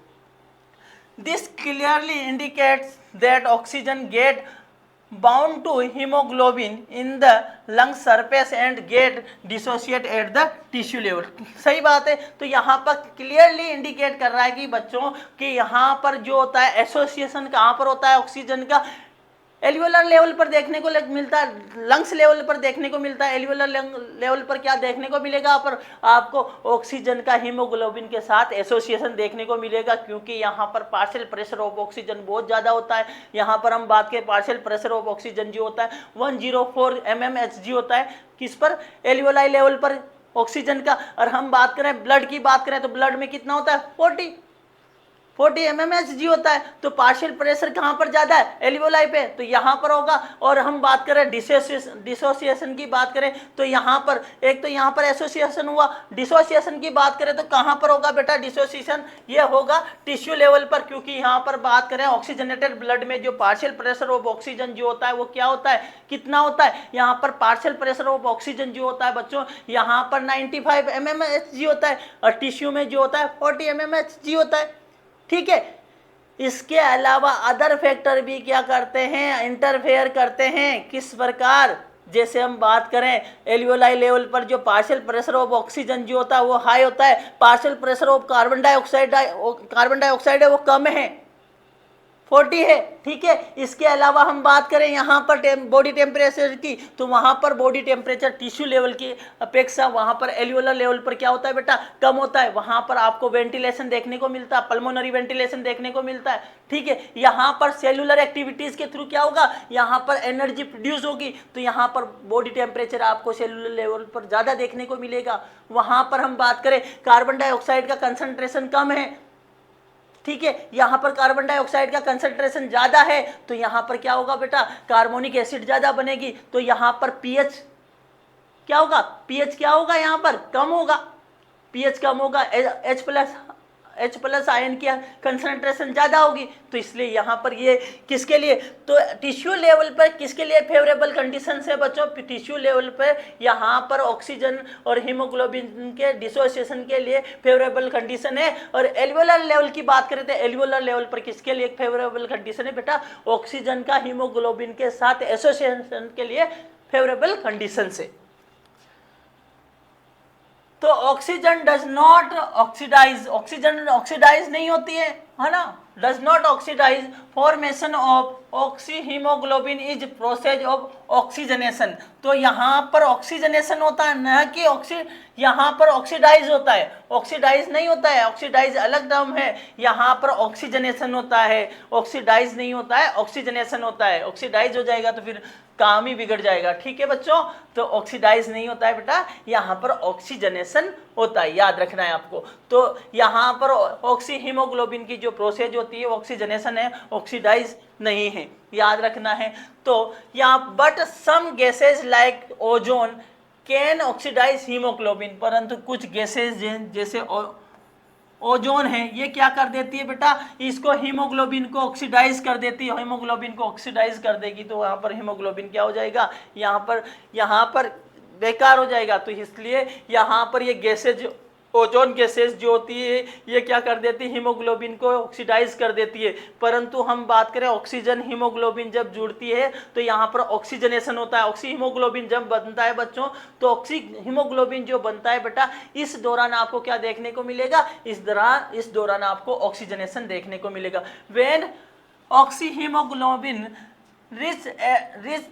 This clearly indicates that oxygen get bound to hemoglobin in the lung surface and get dissociate at the tissue level। सही बात है। तो यहाँ पर क्लियरली इंडिकेट कर रहा है कि बच्चों कि यहाँ पर जो होता है एसोसिएशन कहाँ पर होता है ऑक्सीजन का, एल्वियोलर लेवल पर देखने को मिलता है, लंग्स लेवल पर देखने को मिलता है। एल्वियोलर लेवल पर क्या देखने को मिलेगा, पर आपको ऑक्सीजन का हीमोग्लोबिन के साथ एसोसिएशन देखने को मिलेगा, क्योंकि यहाँ पर पार्शियल प्रेशर ऑफ ऑक्सीजन बहुत ज़्यादा होता है। यहाँ पर हम बात करें पार्शियल प्रेशर ऑफ ऑक्सीजन जो होता है 104 mmHg होता है, किस पर, एल्वियोलाई लेवल पर ऑक्सीजन का। और हम बात करें ब्लड की बात करें तो ब्लड में कितना होता है, 40 mmHg होता है। तो पार्शियल प्रेशर कहाँ पर ज़्यादा है, एल्वियोलाई पे, तो यहाँ पर होगा। और हम बात करें डिसोसिएशन की बात करें तो यहाँ पर एक तो यहाँ पर एसोसिएशन हुआ, डिसोसिएशन की बात करें तो कहाँ पर होगा बेटा डिसोसिएशन, ये होगा टिश्यू लेवल पर, क्योंकि यहाँ पर बात करें ऑक्सीजनेटेड ब्लड में जो पार्शियल प्रेशर ऑफ ऑक्सीजन जो होता है वो क्या होता है, कितना होता है, यहाँ पर पार्शियल प्रेशर ऑफ ऑक्सीजन जो होता है बच्चों यहाँ पर 95 mmHg होता है, और टिश्यू में जो होता है 40 mmHg होता है। ठीक है, इसके अलावा अदर फैक्टर भी क्या करते हैं, इंटरफेयर करते हैं, किस प्रकार, जैसे हम बात करें एल्वियोलाई लेवल पर जो पार्शियल प्रेशर ऑफ ऑक्सीजन जो होता है वो हाई होता है, partial pressure of carbon dioxide है वो कम है, 40 है। ठीक है, इसके अलावा हम बात करें यहाँ पर बॉडी टेम्परेचर की, तो वहाँ पर बॉडी टेम्परेचर टिश्यू लेवल की अपेक्षा वहाँ पर एल्वियोलर लेवल पर क्या होता है बेटा, कम होता है। वहाँ पर आपको वेंटिलेशन देखने को मिलता है, पल्मोनरी वेंटिलेशन देखने को मिलता है। ठीक है, यहाँ पर सेलुलर एक्टिविटीज़ के थ्रू क्या होगा, यहाँ पर एनर्जी प्रोड्यूस होगी, तो यहाँ पर बॉडी टेम्परेचर आपको सेलुलर लेवल पर ज़्यादा देखने को मिलेगा। वहाँ पर हम बात करें कार्बन डाइऑक्साइड का कंसंट्रेशन कम है, ठीक है, यहाँ पर कार्बन डाइऑक्साइड का कंसंट्रेशन ज़्यादा है, तो यहाँ पर क्या होगा बेटा, कार्बोनिक एसिड ज़्यादा बनेगी, तो यहाँ पर पीएच क्या होगा, पीएच क्या होगा, यहाँ पर कम होगा, पीएच कम होगा, H+ आयन की कंसंट्रेशन ज़्यादा होगी, तो इसलिए यहाँ पर ये किसके लिए, तो टिश्यू लेवल पर किसके लिए फेवरेबल कंडीशन है बच्चों, टिश्यू लेवल पर यहाँ पर ऑक्सीजन और हीमोग्लोबिन के डिसोसिएशन के लिए फेवरेबल कंडीशन है। और एल्वियोलर लेवल की बात करें तो एल्वियोलर लेवल पर किसके लिए फेवरेबल कंडीशन है बेटा, ऑक्सीजन का हीमोग्लोबिन के साथ एसोसिएशन के लिए फेवरेबल कंडीशन से। तो oxygen does not oxidise, oxygen oxidise नहीं होती है ना, does not oxidise, formation of oxy haemoglobin is process of oxygenation. तो यहाँ पर ऑक्सीजनेशन होता है, न कि यहाँ पर ऑक्सीडाइज होता है, ऑक्सीडाइज नहीं होता है, ऑक्सीडाइज अलग टर्म है, यहाँ पर ऑक्सीजनेशन होता है, ऑक्सीडाइज नहीं होता है, ऑक्सीजनेशन होता है। ऑक्सीडाइज हो जाएगा तो फिर काम ही बिगड़ जाएगा। ठीक है बच्चों, तो ऑक्सीडाइज नहीं होता है बेटा, यहाँ पर ऑक्सीजनेशन होता है, याद रखना है आपको। तो यहाँ पर ऑक्सी हीमोग्लोबिन की जो प्रोसेस होती है ऑक्सीजनेशन है, ऑक्सीडाइज नहीं है, याद रखना है। तो यहाँ but some gases like ozone can oxidise haemoglobin, परंतु कुछ गैसेज जैसे ओजोन है ये क्या कर देती है बेटा, इसको हीमोग्लोबिन को ऑक्सीडाइज कर देती है, हीमोग्लोबिन को ऑक्सीडाइज कर देगी, तो वहाँ पर हीमोग्लोबिन क्या हो जाएगा, यहाँ पर बेकार हो जाएगा। तो इसलिए यहाँ पर ये गैसेज ओजोन गैसेज जो होती है ये क्या कर देती है, हीमोग्लोबिन को ऑक्सीडाइज कर देती है। परंतु हम बात करें ऑक्सीजन हीमोग्लोबिन जब जुड़ती है तो यहाँ पर ऑक्सीजनेशन होता है। ऑक्सी हीमोग्लोबिन जब बनता है बच्चों, तो ऑक्सी हीमोग्लोबिन जो बनता है बेटा, इस दौरान आपको क्या देखने को मिलेगा, इस दौरान आपको ऑक्सीजनेशन देखने को मिलेगा। When oxy haemoglobin rich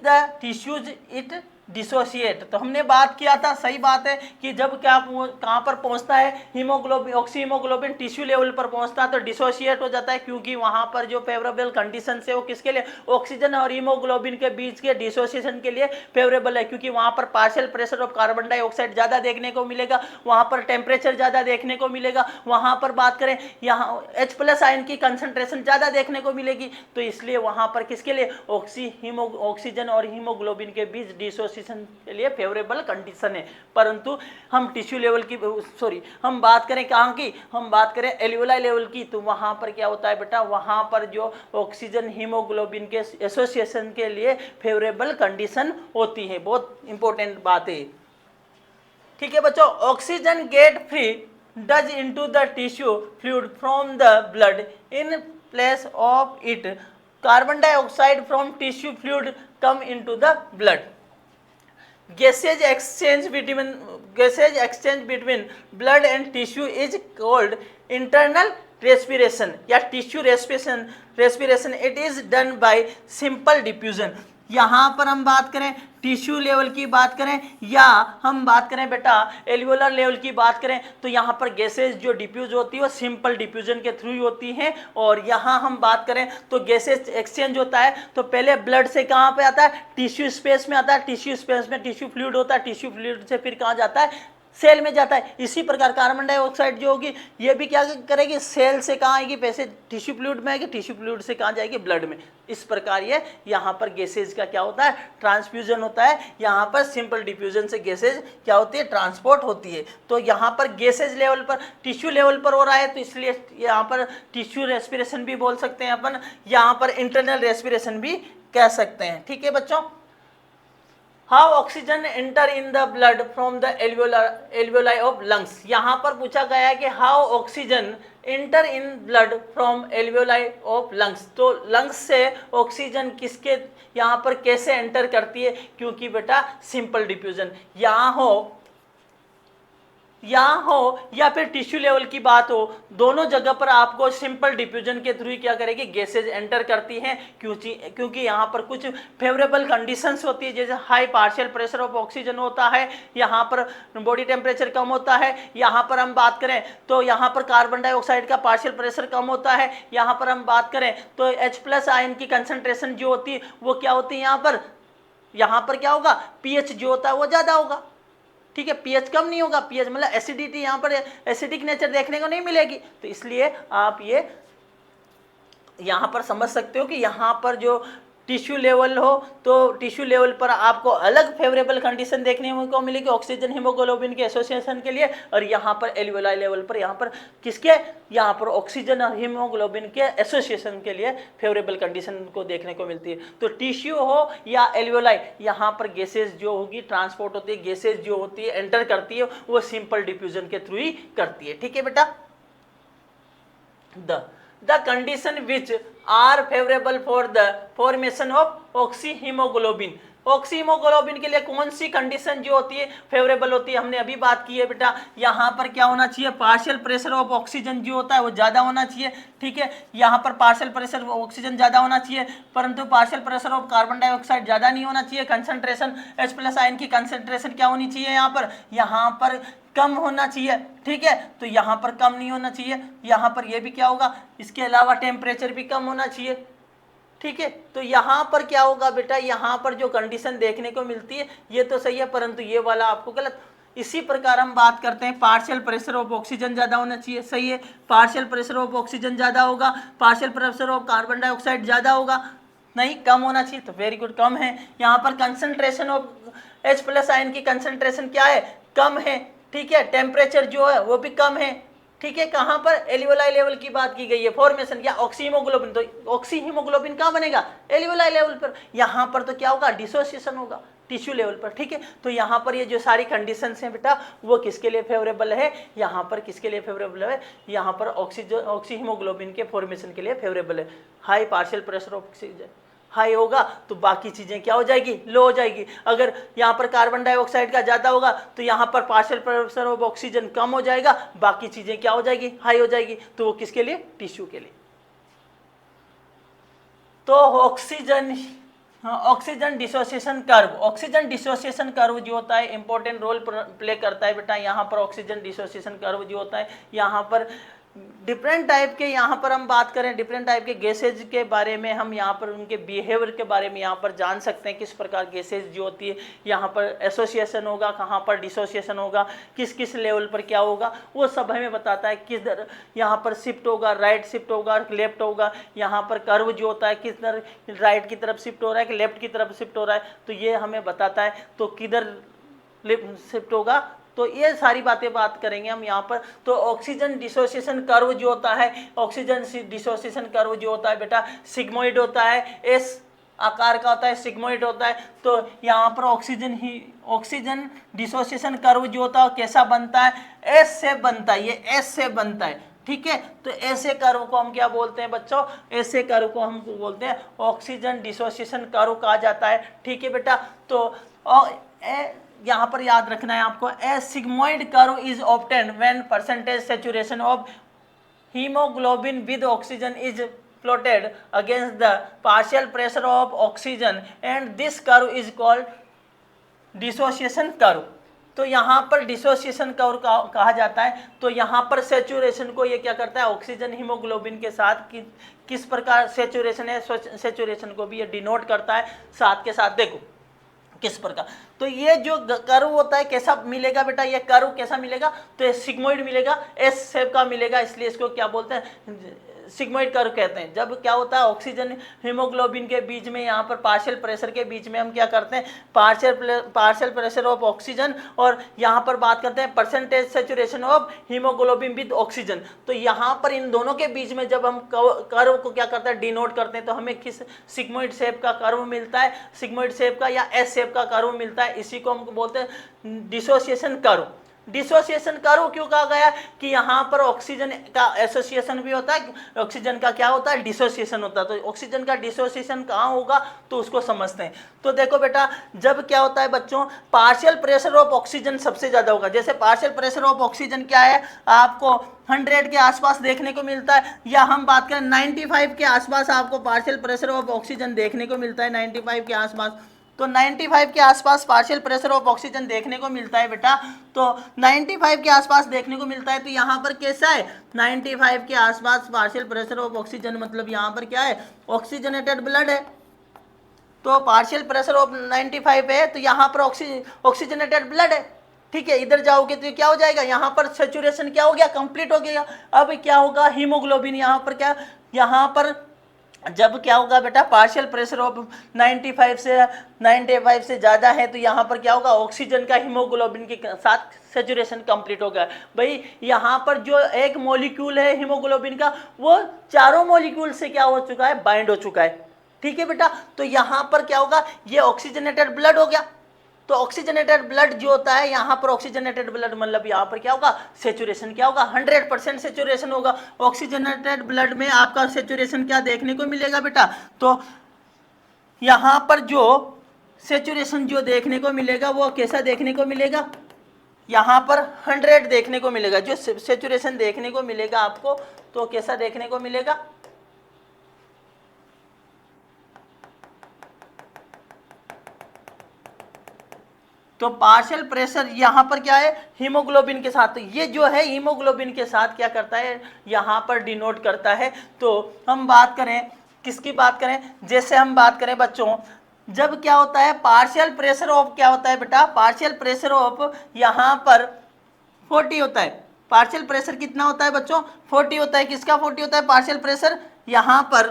the tissues it dissociate. तो हमने बात किया था, सही बात है कि जब क्या कहाँ पर पहुंचता है haemoglobin, oxy haemoglobin tissue level पर पहुंचता है तो डिसोशिएट हो जाता है, क्योंकि वहां पर जो फेवरेबल कंडीशन है वो किसके लिए, ऑक्सीजन और हीमोग्लोबिन के बीच के डिसोसिएशन के लिए फेवरेबल है, क्योंकि वहां पर partial pressure of carbon dioxide ज्यादा देखने को मिलेगा, वहां पर टेम्परेचर ज्यादा देखने को मिलेगा, वहां पर बात करें यहाँ H+ आयन की कंसंट्रेशन ज्यादा देखने को मिलेगी। तो इसलिए वहां पर किसके लिए, ऑक्सीजन और हीमोग्लोबिन के बीच डिसोसिएशन के लिए फेवरेबल कंडीशन है। परंतु हम टिश्यू लेवल की हम बात करें कहाँ की, हम बात करें एल्वियोलाई लेवल की, तो वहां पर क्या होता है बेटा, वहां पर जो ऑक्सीजन हीमोग्लोबिन के एसोसिएशन के लिए फेवरेबल कंडीशन होती है। बहुत इंपॉर्टेंट बात है, ठीक है बच्चों। Oxygen get free does into the tissue fluid from the blood in place of it carbon dioxide from tissue fluid come into the blood. gaseous exchange between blood and tissue is called internal respiration या tissue respiration it is done by simple diffusion। यहाँ पर हम बात करें tissue level की बात करें या हम बात करें बेटा एल्वियोलर लेवल की बात करें, तो यहाँ पर गैसेज जो डिफ्यूज होती है वो सिंपल डिफ्यूजन के थ्रू होती हैं। और यहाँ हम बात करें तो गैसेज एक्सचेंज होता है तो पहले ब्लड से कहाँ पे आता है, टिश्यू स्पेस में आता है, टिश्यू स्पेस में टिश्यू फ्लूइड होता है, टिश्यू फ्लूइड से फिर कहाँ जाता है, सेल में जाता है। इसी प्रकार कार्बन डाइऑक्साइड जो होगी ये भी क्या करेगी, सेल से कहाँ आएगी, वैसे टिश्यू फ्लूइड में आएगी, टिश्यू फ्लूइड से कहाँ जाएगी, ब्लड में। इस प्रकार ये यहाँ पर गैसेज का क्या होता है, ट्रांसफ्यूजन होता है। यहाँ पर सिंपल डिफ्यूजन से गैसेज क्या होती है, ट्रांसपोर्ट होती है। तो यहाँ पर गैसेज लेवल पर टिश्यू लेवल पर हो रहा है, तो इसलिए यहाँ पर टिश्यू रेस्पिरेशन भी बोल सकते हैं अपन, यहाँ पर इंटरनल रेस्पिरेशन भी कह सकते हैं, ठीक है बच्चों। How oxygen enter in the blood from the alveoli of lungs. यहाँ पर पूछा गया है कि how oxygen enter in blood from alveoli of lungs. तो लंग्स से ऑक्सीजन किसके यहाँ पर कैसे एंटर करती है, क्योंकि बेटा सिंपल डिफ्यूजन यहाँ हो या फिर टिश्यू लेवल की बात हो, दोनों जगह पर आपको सिंपल डिफ्यूजन के थ्रू क्या करेगी, गैसेज एंटर करती हैं, क्योंकि यहाँ पर कुछ फेवरेबल कंडीशंस होती है, जैसे high partial pressure of oxygen होता है, यहाँ पर बॉडी टेम्परेचर कम होता है, यहाँ पर हम बात करें तो यहाँ पर कार्बन डाइऑक्साइड का पार्शियल प्रेशर कम होता है, यहाँ पर हम बात करें तो H+ आयन की कंसंट्रेशन जो होती है वो क्या होती है, यहाँ पर क्या होगा, pH जो होता है वो ज़्यादा होगा, ठीक है, pH कम नहीं होगा, pH मतलब एसिडिटी, यहाँ पर एसिडिक नेचर देखने को नहीं मिलेगी। तो इसलिए आप ये यहाँ पर समझ सकते हो कि यहाँ पर जो टिश्यू लेवल हो तो टिश्यू लेवल पर आपको अलग फेवरेबल कंडीशन देखने को मिलेगी ऑक्सीजन हीमोग्लोबिन के एसोसिएशन के लिए, और यहाँ पर एल्वियोलाई लेवल पर यहाँ पर किसके, यहाँ पर ऑक्सीजन और हीमोग्लोबिन के एसोसिएशन के लिए फेवरेबल कंडीशन को देखने को मिलती है। तो टिश्यू हो या एल्वियोलाई, यहाँ पर गैसेज जो होगी ट्रांसपोर्ट होती है, गैसेज जो होती है एंटर करती है वो सिंपल डिफ्यूजन के थ्रू ही करती है, ठीक है बेटा। The condition which are favorable for the formation of oxyhemoglobin। Oxyhaemoglobin के लिए कौन सी कंडीशन जो होती है फेवरेबल होती है, हमने अभी बात की है बेटा। यहाँ पर क्या होना चाहिए, पार्शियल प्रेशर ऑफ ऑक्सीजन जो होता है वो ज़्यादा होना चाहिए, ठीक है। यहाँ पर पार्शियल प्रेशर ऑक्सीजन ज़्यादा होना चाहिए, परंतु partial pressure of carbon dioxide ज़्यादा नहीं होना चाहिए। कंसंट्रेशन H+ आयन की कंसंट्रेशन क्या होनी चाहिए, यहाँ पर कम होना चाहिए, ठीक है। तो यहाँ पर कम नहीं होना चाहिए, यहाँ पर ये भी क्या होगा, इसके अलावा टेम्परेचर भी कम होना चाहिए, ठीक है। तो यहाँ पर क्या होगा बेटा, यहाँ पर जो कंडीशन देखने को मिलती है ये तो सही है, परंतु ये वाला आपको गलत। इसी प्रकार हम बात करते हैं पार्शियल प्रेशर ऑफ ऑक्सीजन ज़्यादा होना चाहिए, सही है। पार्शियल प्रेशर ऑफ ऑक्सीजन ज़्यादा होगा, partial pressure of carbon dioxide ज़्यादा होगा, नहीं कम होना चाहिए, तो वेरी गुड कम है। यहाँ पर कंसंट्रेशन ऑफ H+ आयन की कंसंट्रेशन क्या है, कम है, ठीक है। टेम्परेचर जो है वो भी कम है, ठीक है। कहाँ पर, एल्वियोलाई लेवल की बात की गई है, फॉर्मेशन या ऑक्सीहीमोग्लोबिन, तो ऑक्सीहीमोग्लोबिन कहाँ बनेगा, एल्वियोलाई लेवल पर। यहाँ पर तो क्या होगा, डिसोसिएशन होगा, टिश्यू लेवल पर, ठीक है। तो यहाँ पर ये जो सारी कंडीशंस हैं बेटा वो किसके लिए फेवरेबल है, यहाँ पर किसके लिए फेवरेबल है, यहाँ पर ऑक्सी हीमोग्लोबिन के फॉर्मेशन के लिए फेवरेबल है। High partial pressure of oxygen high होगा तो बाकी चीज़ें क्या हो जाएगी, लो हो जाएगी। अगर यहाँ पर कार्बन डाइऑक्साइड का ज़्यादा होगा तो यहाँ पर पार्शियल प्रेशर ऑफ ऑक्सीजन कम हो जाएगा, बाकी चीज़ें क्या हो जाएगी, हाई हो जाएगी। तो वो किसके लिए, टिश्यू के लिए। तो oxygen dissociation curve, oxygen dissociation curve जो होता है इंपॉर्टेंट रोल प्ले करता है बेटा। यहाँ पर ऑक्सीजन डिसोसिएशन कर्व जो होता है, यहाँ पर डिफरेंट टाइप के, यहाँ पर हम बात करें डिफरेंट टाइप के गैसेज के बारे में, हम यहाँ पर उनके बिहेवियर के बारे में यहाँ पर जान सकते हैं, किस प्रकार गैसेज जो होती है, यहाँ पर एसोसिएशन होगा, कहाँ पर डिसोसिएशन होगा, किस किस लेवल पर क्या होगा, वो सब हमें बताता है। किधर यहाँ पर शिफ्ट होगा, राइट शिफ्ट होगा, लेफ्ट होगा, यहाँ पर कर्व जो होता है किधर राइट की तरफ शिफ्ट हो रहा है कि लेफ्ट की तरफ शिफ्ट हो रहा है, तो ये हमें बताता है। तो किधर शिफ्ट होगा, तो ये सारी बातें बात करेंगे हम यहाँ पर। तो ऑक्सीजन डिसोसिएशन कर्व जो होता है, ऑक्सीजन डिसोसिएशन कर्व जो होता है बेटा सिग्मोइड होता है, एस आकार का होता है, सिग्मोइड होता है। तो यहाँ पर ऑक्सीजन डिसोसिएशन कर्व जो होता है कैसा बनता है, एस से बनता है, ये एस से बनता है, ठीक है। तो ऐसे कर्व को हम क्या बोलते हैं बच्चों, ऐसे कर्व को हम बोलते हैं ऑक्सीजन डिसोसिएशन कर्व कहा जाता है, ठीक है बेटा। तो यहाँ पर याद रखना है आपको, a sigmoid curve is obtained when percentage saturation of haemoglobin with oxygen is plotted against the partial pressure of oxygen and this curve is called dissociation curve. तो यहाँ पर डिसोसिएशन कर्व कहा जाता है। तो यहाँ पर सैचुरेशन को ये क्या करता है, ऑक्सीजन हीमोग्लोबिन के साथ किस प्रकार सैचुरेशन है, सैचुरेशन को भी ये डिनोट करता है। साथ के साथ देखो किस प्रकार, तो ये जो कर्व होता है कैसा मिलेगा बेटा, ये कर्व कैसा मिलेगा, तो ये सिग्मोइड मिलेगा, एस शेप का मिलेगा, इसलिए इसको क्या बोलते हैं, सिग्मोइड कर्व कहते हैं। जब क्या होता है ऑक्सीजन हीमोग्लोबिन के बीच में, यहाँ पर पार्शियल प्रेशर के बीच में हम क्या करते हैं, पार्शियल प्रेशर ऑफ ऑक्सीजन, और यहाँ पर बात करते हैं percentage saturation of haemoglobin with oxygen. तो यहाँ पर इन दोनों के बीच में जब हम कर्व को क्या करते हैं, डिनोट करते हैं, तो हमें किस सिग्मोइड शेप का कर्व मिलता है, सिग्मोइड शेप का या एस शेप का कर्व मिलता है। इसी को हम बोलते हैं डिसोसिएशन कर्व। डिसोसिएशन कर्व क्यों कहा गया कि यहाँ पर ऑक्सीजन का एसोसिएशन भी होता है, ऑक्सीजन का क्या होता है, डिसोसिएशन होता है। तो ऑक्सीजन का डिसोसिएशन कहाँ होगा, तो उसको समझते हैं। तो देखो बेटा, जब क्या होता है बच्चों, पार्शियल प्रेशर ऑफ ऑक्सीजन सबसे ज़्यादा होगा। जैसे पार्शियल प्रेशर ऑफ ऑक्सीजन क्या है, आपको 100 के आसपास देखने को मिलता है, या हम बात करें 95 के आसपास आपको पार्शियल प्रेशर ऑफ ऑक्सीजन देखने को मिलता है, 95 के आसपास। तो 95 के आसपास पार्शियल प्रेशर ऑफ ऑक्सीजन देखने को मिलता है बेटा। तो 95 के आसपास देखने को मिलता है, तो यहाँ पर कैसा है, 95 के आसपास पार्शियल प्रेशर ऑफ ऑक्सीजन, मतलब यहाँ पर क्या है, ऑक्सीजनेटेड ब्लड है। तो पार्शियल प्रेशर ऑफ 95 है, तो यहाँ पर ऑक्सीजनेटेड ब्लड है, ठीक है। इधर जाओगे तो क्या हो जाएगा, यहाँ पर सैचुरेशन क्या हो गया, कंप्लीट हो गया। अब क्या होगा, हीमोग्लोबिन यहाँ पर क्या, यहाँ पर जब क्या होगा बेटा, पार्शियल प्रेशर ऑफ 95 से ज़्यादा है, तो यहाँ पर क्या होगा, ऑक्सीजन का हीमोग्लोबिन के साथ सैचुरेशन कंप्लीट होगा। भाई यहाँ पर जो एक मॉलिक्यूल है हीमोग्लोबिन का, वो चारों मॉलिक्यूल से क्या हो चुका है, बाइंड हो चुका है, ठीक है बेटा। तो यहाँ पर क्या होगा, ये ऑक्सीजनेटेड ब्लड हो गया। तो ऑक्सीजनेटेड ब्लड जो होता है, यहाँ पर ऑक्सीजनेटेड ब्लड मतलब यहाँ पर क्या होगा, सैचुरेशन क्या होगा, 100% सैचुरेशन होगा। ऑक्सीजनेटेड ब्लड में आपका सैचुरेशन क्या देखने को मिलेगा बेटा, तो यहाँ पर जो सैचुरेशन जो देखने को मिलेगा वो कैसा देखने को मिलेगा, यहाँ पर 100 देखने को मिलेगा। जो सैचुरेशन देखने को मिलेगा आपको, तो कैसा देखने को मिलेगा, तो पार्शियल प्रेशर यहाँ पर क्या है, हीमोग्लोबिन के साथ। तो ये जो है हीमोग्लोबिन के साथ क्या करता है, यहाँ पर डिनोट करता है। तो हम बात करें किसकी बात करें, जैसे हम बात करें बच्चों, जब क्या होता है पार्शियल प्रेशर ऑफ क्या होता है बेटा, पार्शियल प्रेशर ऑफ यहाँ पर 40 होता है। पार्शियल प्रेशर कितना होता है बच्चों, 40 होता है। किसका 40 होता है पार्शियल प्रेशर, यहाँ पर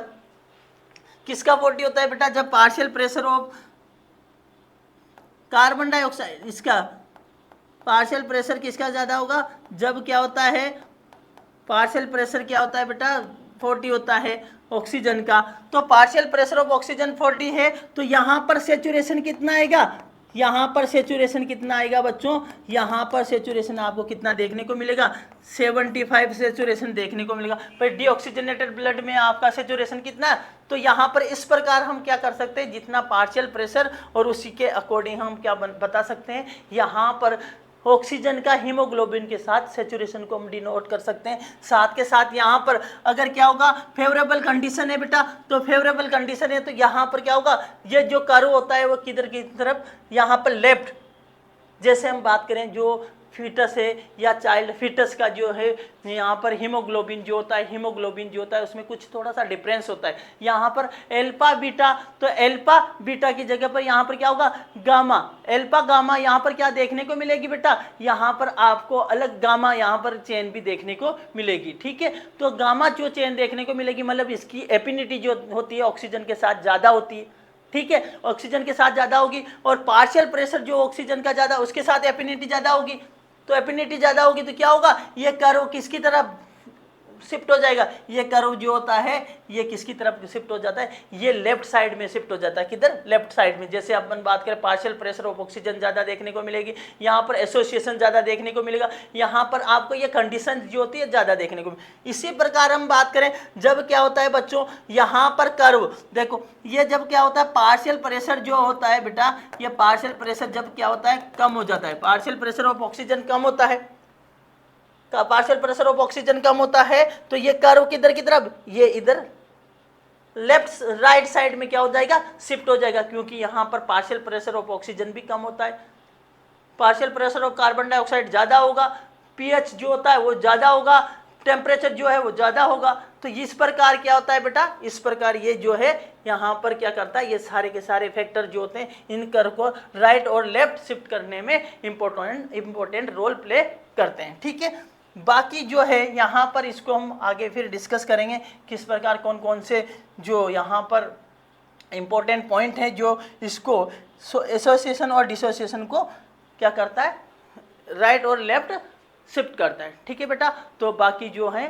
किसका 40 होता है बेटा, जब partial pressure of carbon dioxide, इसका पार्शियल प्रेशर किसका ज़्यादा होगा, जब क्या होता है पार्शियल प्रेशर क्या होता है बेटा, 40 होता है ऑक्सीजन का। तो पार्शियल प्रेशर ऑफ ऑक्सीजन 40 है, तो यहाँ पर सैचुरेशन कितना आएगा, यहाँ पर सेचुरेशन कितना आएगा बच्चों, यहाँ पर सेचुरेशन आपको कितना देखने को मिलेगा, 75 सेचुरेशन देखने को मिलेगा। पर डीऑक्सीजनेटेड ब्लड में आपका सेचुरेशन कितना, तो यहाँ पर इस प्रकार हम क्या कर सकते हैं, जितना पार्शियल प्रेशर और उसी के अकॉर्डिंग हम क्या बता सकते हैं, यहाँ पर ऑक्सीजन का हीमोग्लोबिन के साथ सेचुरेशन को हम डिनोट कर सकते हैं। साथ के साथ यहाँ पर अगर क्या होगा, फेवरेबल कंडीशन है बेटा, तो फेवरेबल कंडीशन है तो यहाँ पर क्या होगा, ये जो कर्व होता है वो किधर की तरफ, यहाँ पर लेफ्ट, जैसे हम बात करें जो फीटस है या चाइल्ड फीटस का जो है यहाँ पर हीमोग्लोबिन जो होता है उसमें कुछ थोड़ा सा डिफरेंस होता है। यहाँ पर एल्फा बीटा, तो एल्फा बीटा की जगह पर यहाँ पर क्या होगा, गामा, एल्फा गामा यहाँ पर क्या देखने को मिलेगी बेटा, यहाँ पर आपको अलग गामा यहाँ पर चेन भी देखने को मिलेगी। ठीक है, तो गामा जो चेन देखने को मिलेगी मतलब इसकी एफिनिटी जो होती है ऑक्सीजन के साथ ज़्यादा होती है। ठीक है, ऑक्सीजन के साथ ज़्यादा होगी, और पार्शियल प्रेशर जो ऑक्सीजन का ज़्यादा उसके साथ एफिनिटी ज़्यादा होगी। तो एफिनिटी ज़्यादा होगी तो क्या होगा, ये कर्व किसकी तरफ शिफ्ट हो जाएगा, ये कर्व जो होता है ये किसकी तरफ शिफ्ट हो जाता है, ये लेफ्ट साइड में शिफ्ट हो जाता है। किधर, लेफ्ट साइड में। जैसे अपन बात करें पार्शियल प्रेशर ऑफ ऑक्सीजन ज़्यादा देखने को मिलेगी, यहाँ पर एसोसिएशन ज़्यादा देखने को मिलेगा, यहाँ पर आपको ये कंडीशन जो होती है ज़्यादा देखने को मिलेगी। इसी प्रकार हम बात करें जब क्या होता है बच्चों, यहाँ पर कर्व देखो, ये जब क्या होता है पार्शियल प्रेशर जो होता है बेटा, ये पार्शियल प्रेशर जब क्या होता है कम हो जाता है, पार्शियल प्रेशर ऑफ ऑक्सीजन कम होता है, का पार्शियल प्रेशर ऑफ ऑक्सीजन कम होता है तो ये कर्व किधर की तरफ, ये इधर लेफ्ट राइट साइड में क्या हो जाएगा, शिफ्ट हो जाएगा, क्योंकि यहाँ पर पार्शियल प्रेशर ऑफ ऑक्सीजन भी कम होता है, partial pressure of carbon dioxide ज़्यादा होगा, पीएच जो होता है वो ज़्यादा होगा, टेम्परेचर जो है वो ज़्यादा होगा। तो इस प्रकार क्या होता है बेटा, इस प्रकार ये जो है यहाँ पर क्या करता है, ये सारे के सारे फैक्टर जो होते हैं इन कर्व को राइट और लेफ्ट शिफ्ट करने में इम्पोर्टेंट रोल प्ले करते हैं। ठीक है, बाकी जो है यहाँ पर इसको हम आगे फिर डिस्कस करेंगे किस प्रकार कौन कौन से जो यहाँ पर इम्पोर्टेंट पॉइंट है जो इसको एसोसिएशन और डिसोसिएशन को क्या करता है, राइट और लेफ्ट शिफ्ट करता है। ठीक है बेटा, तो बाकी जो है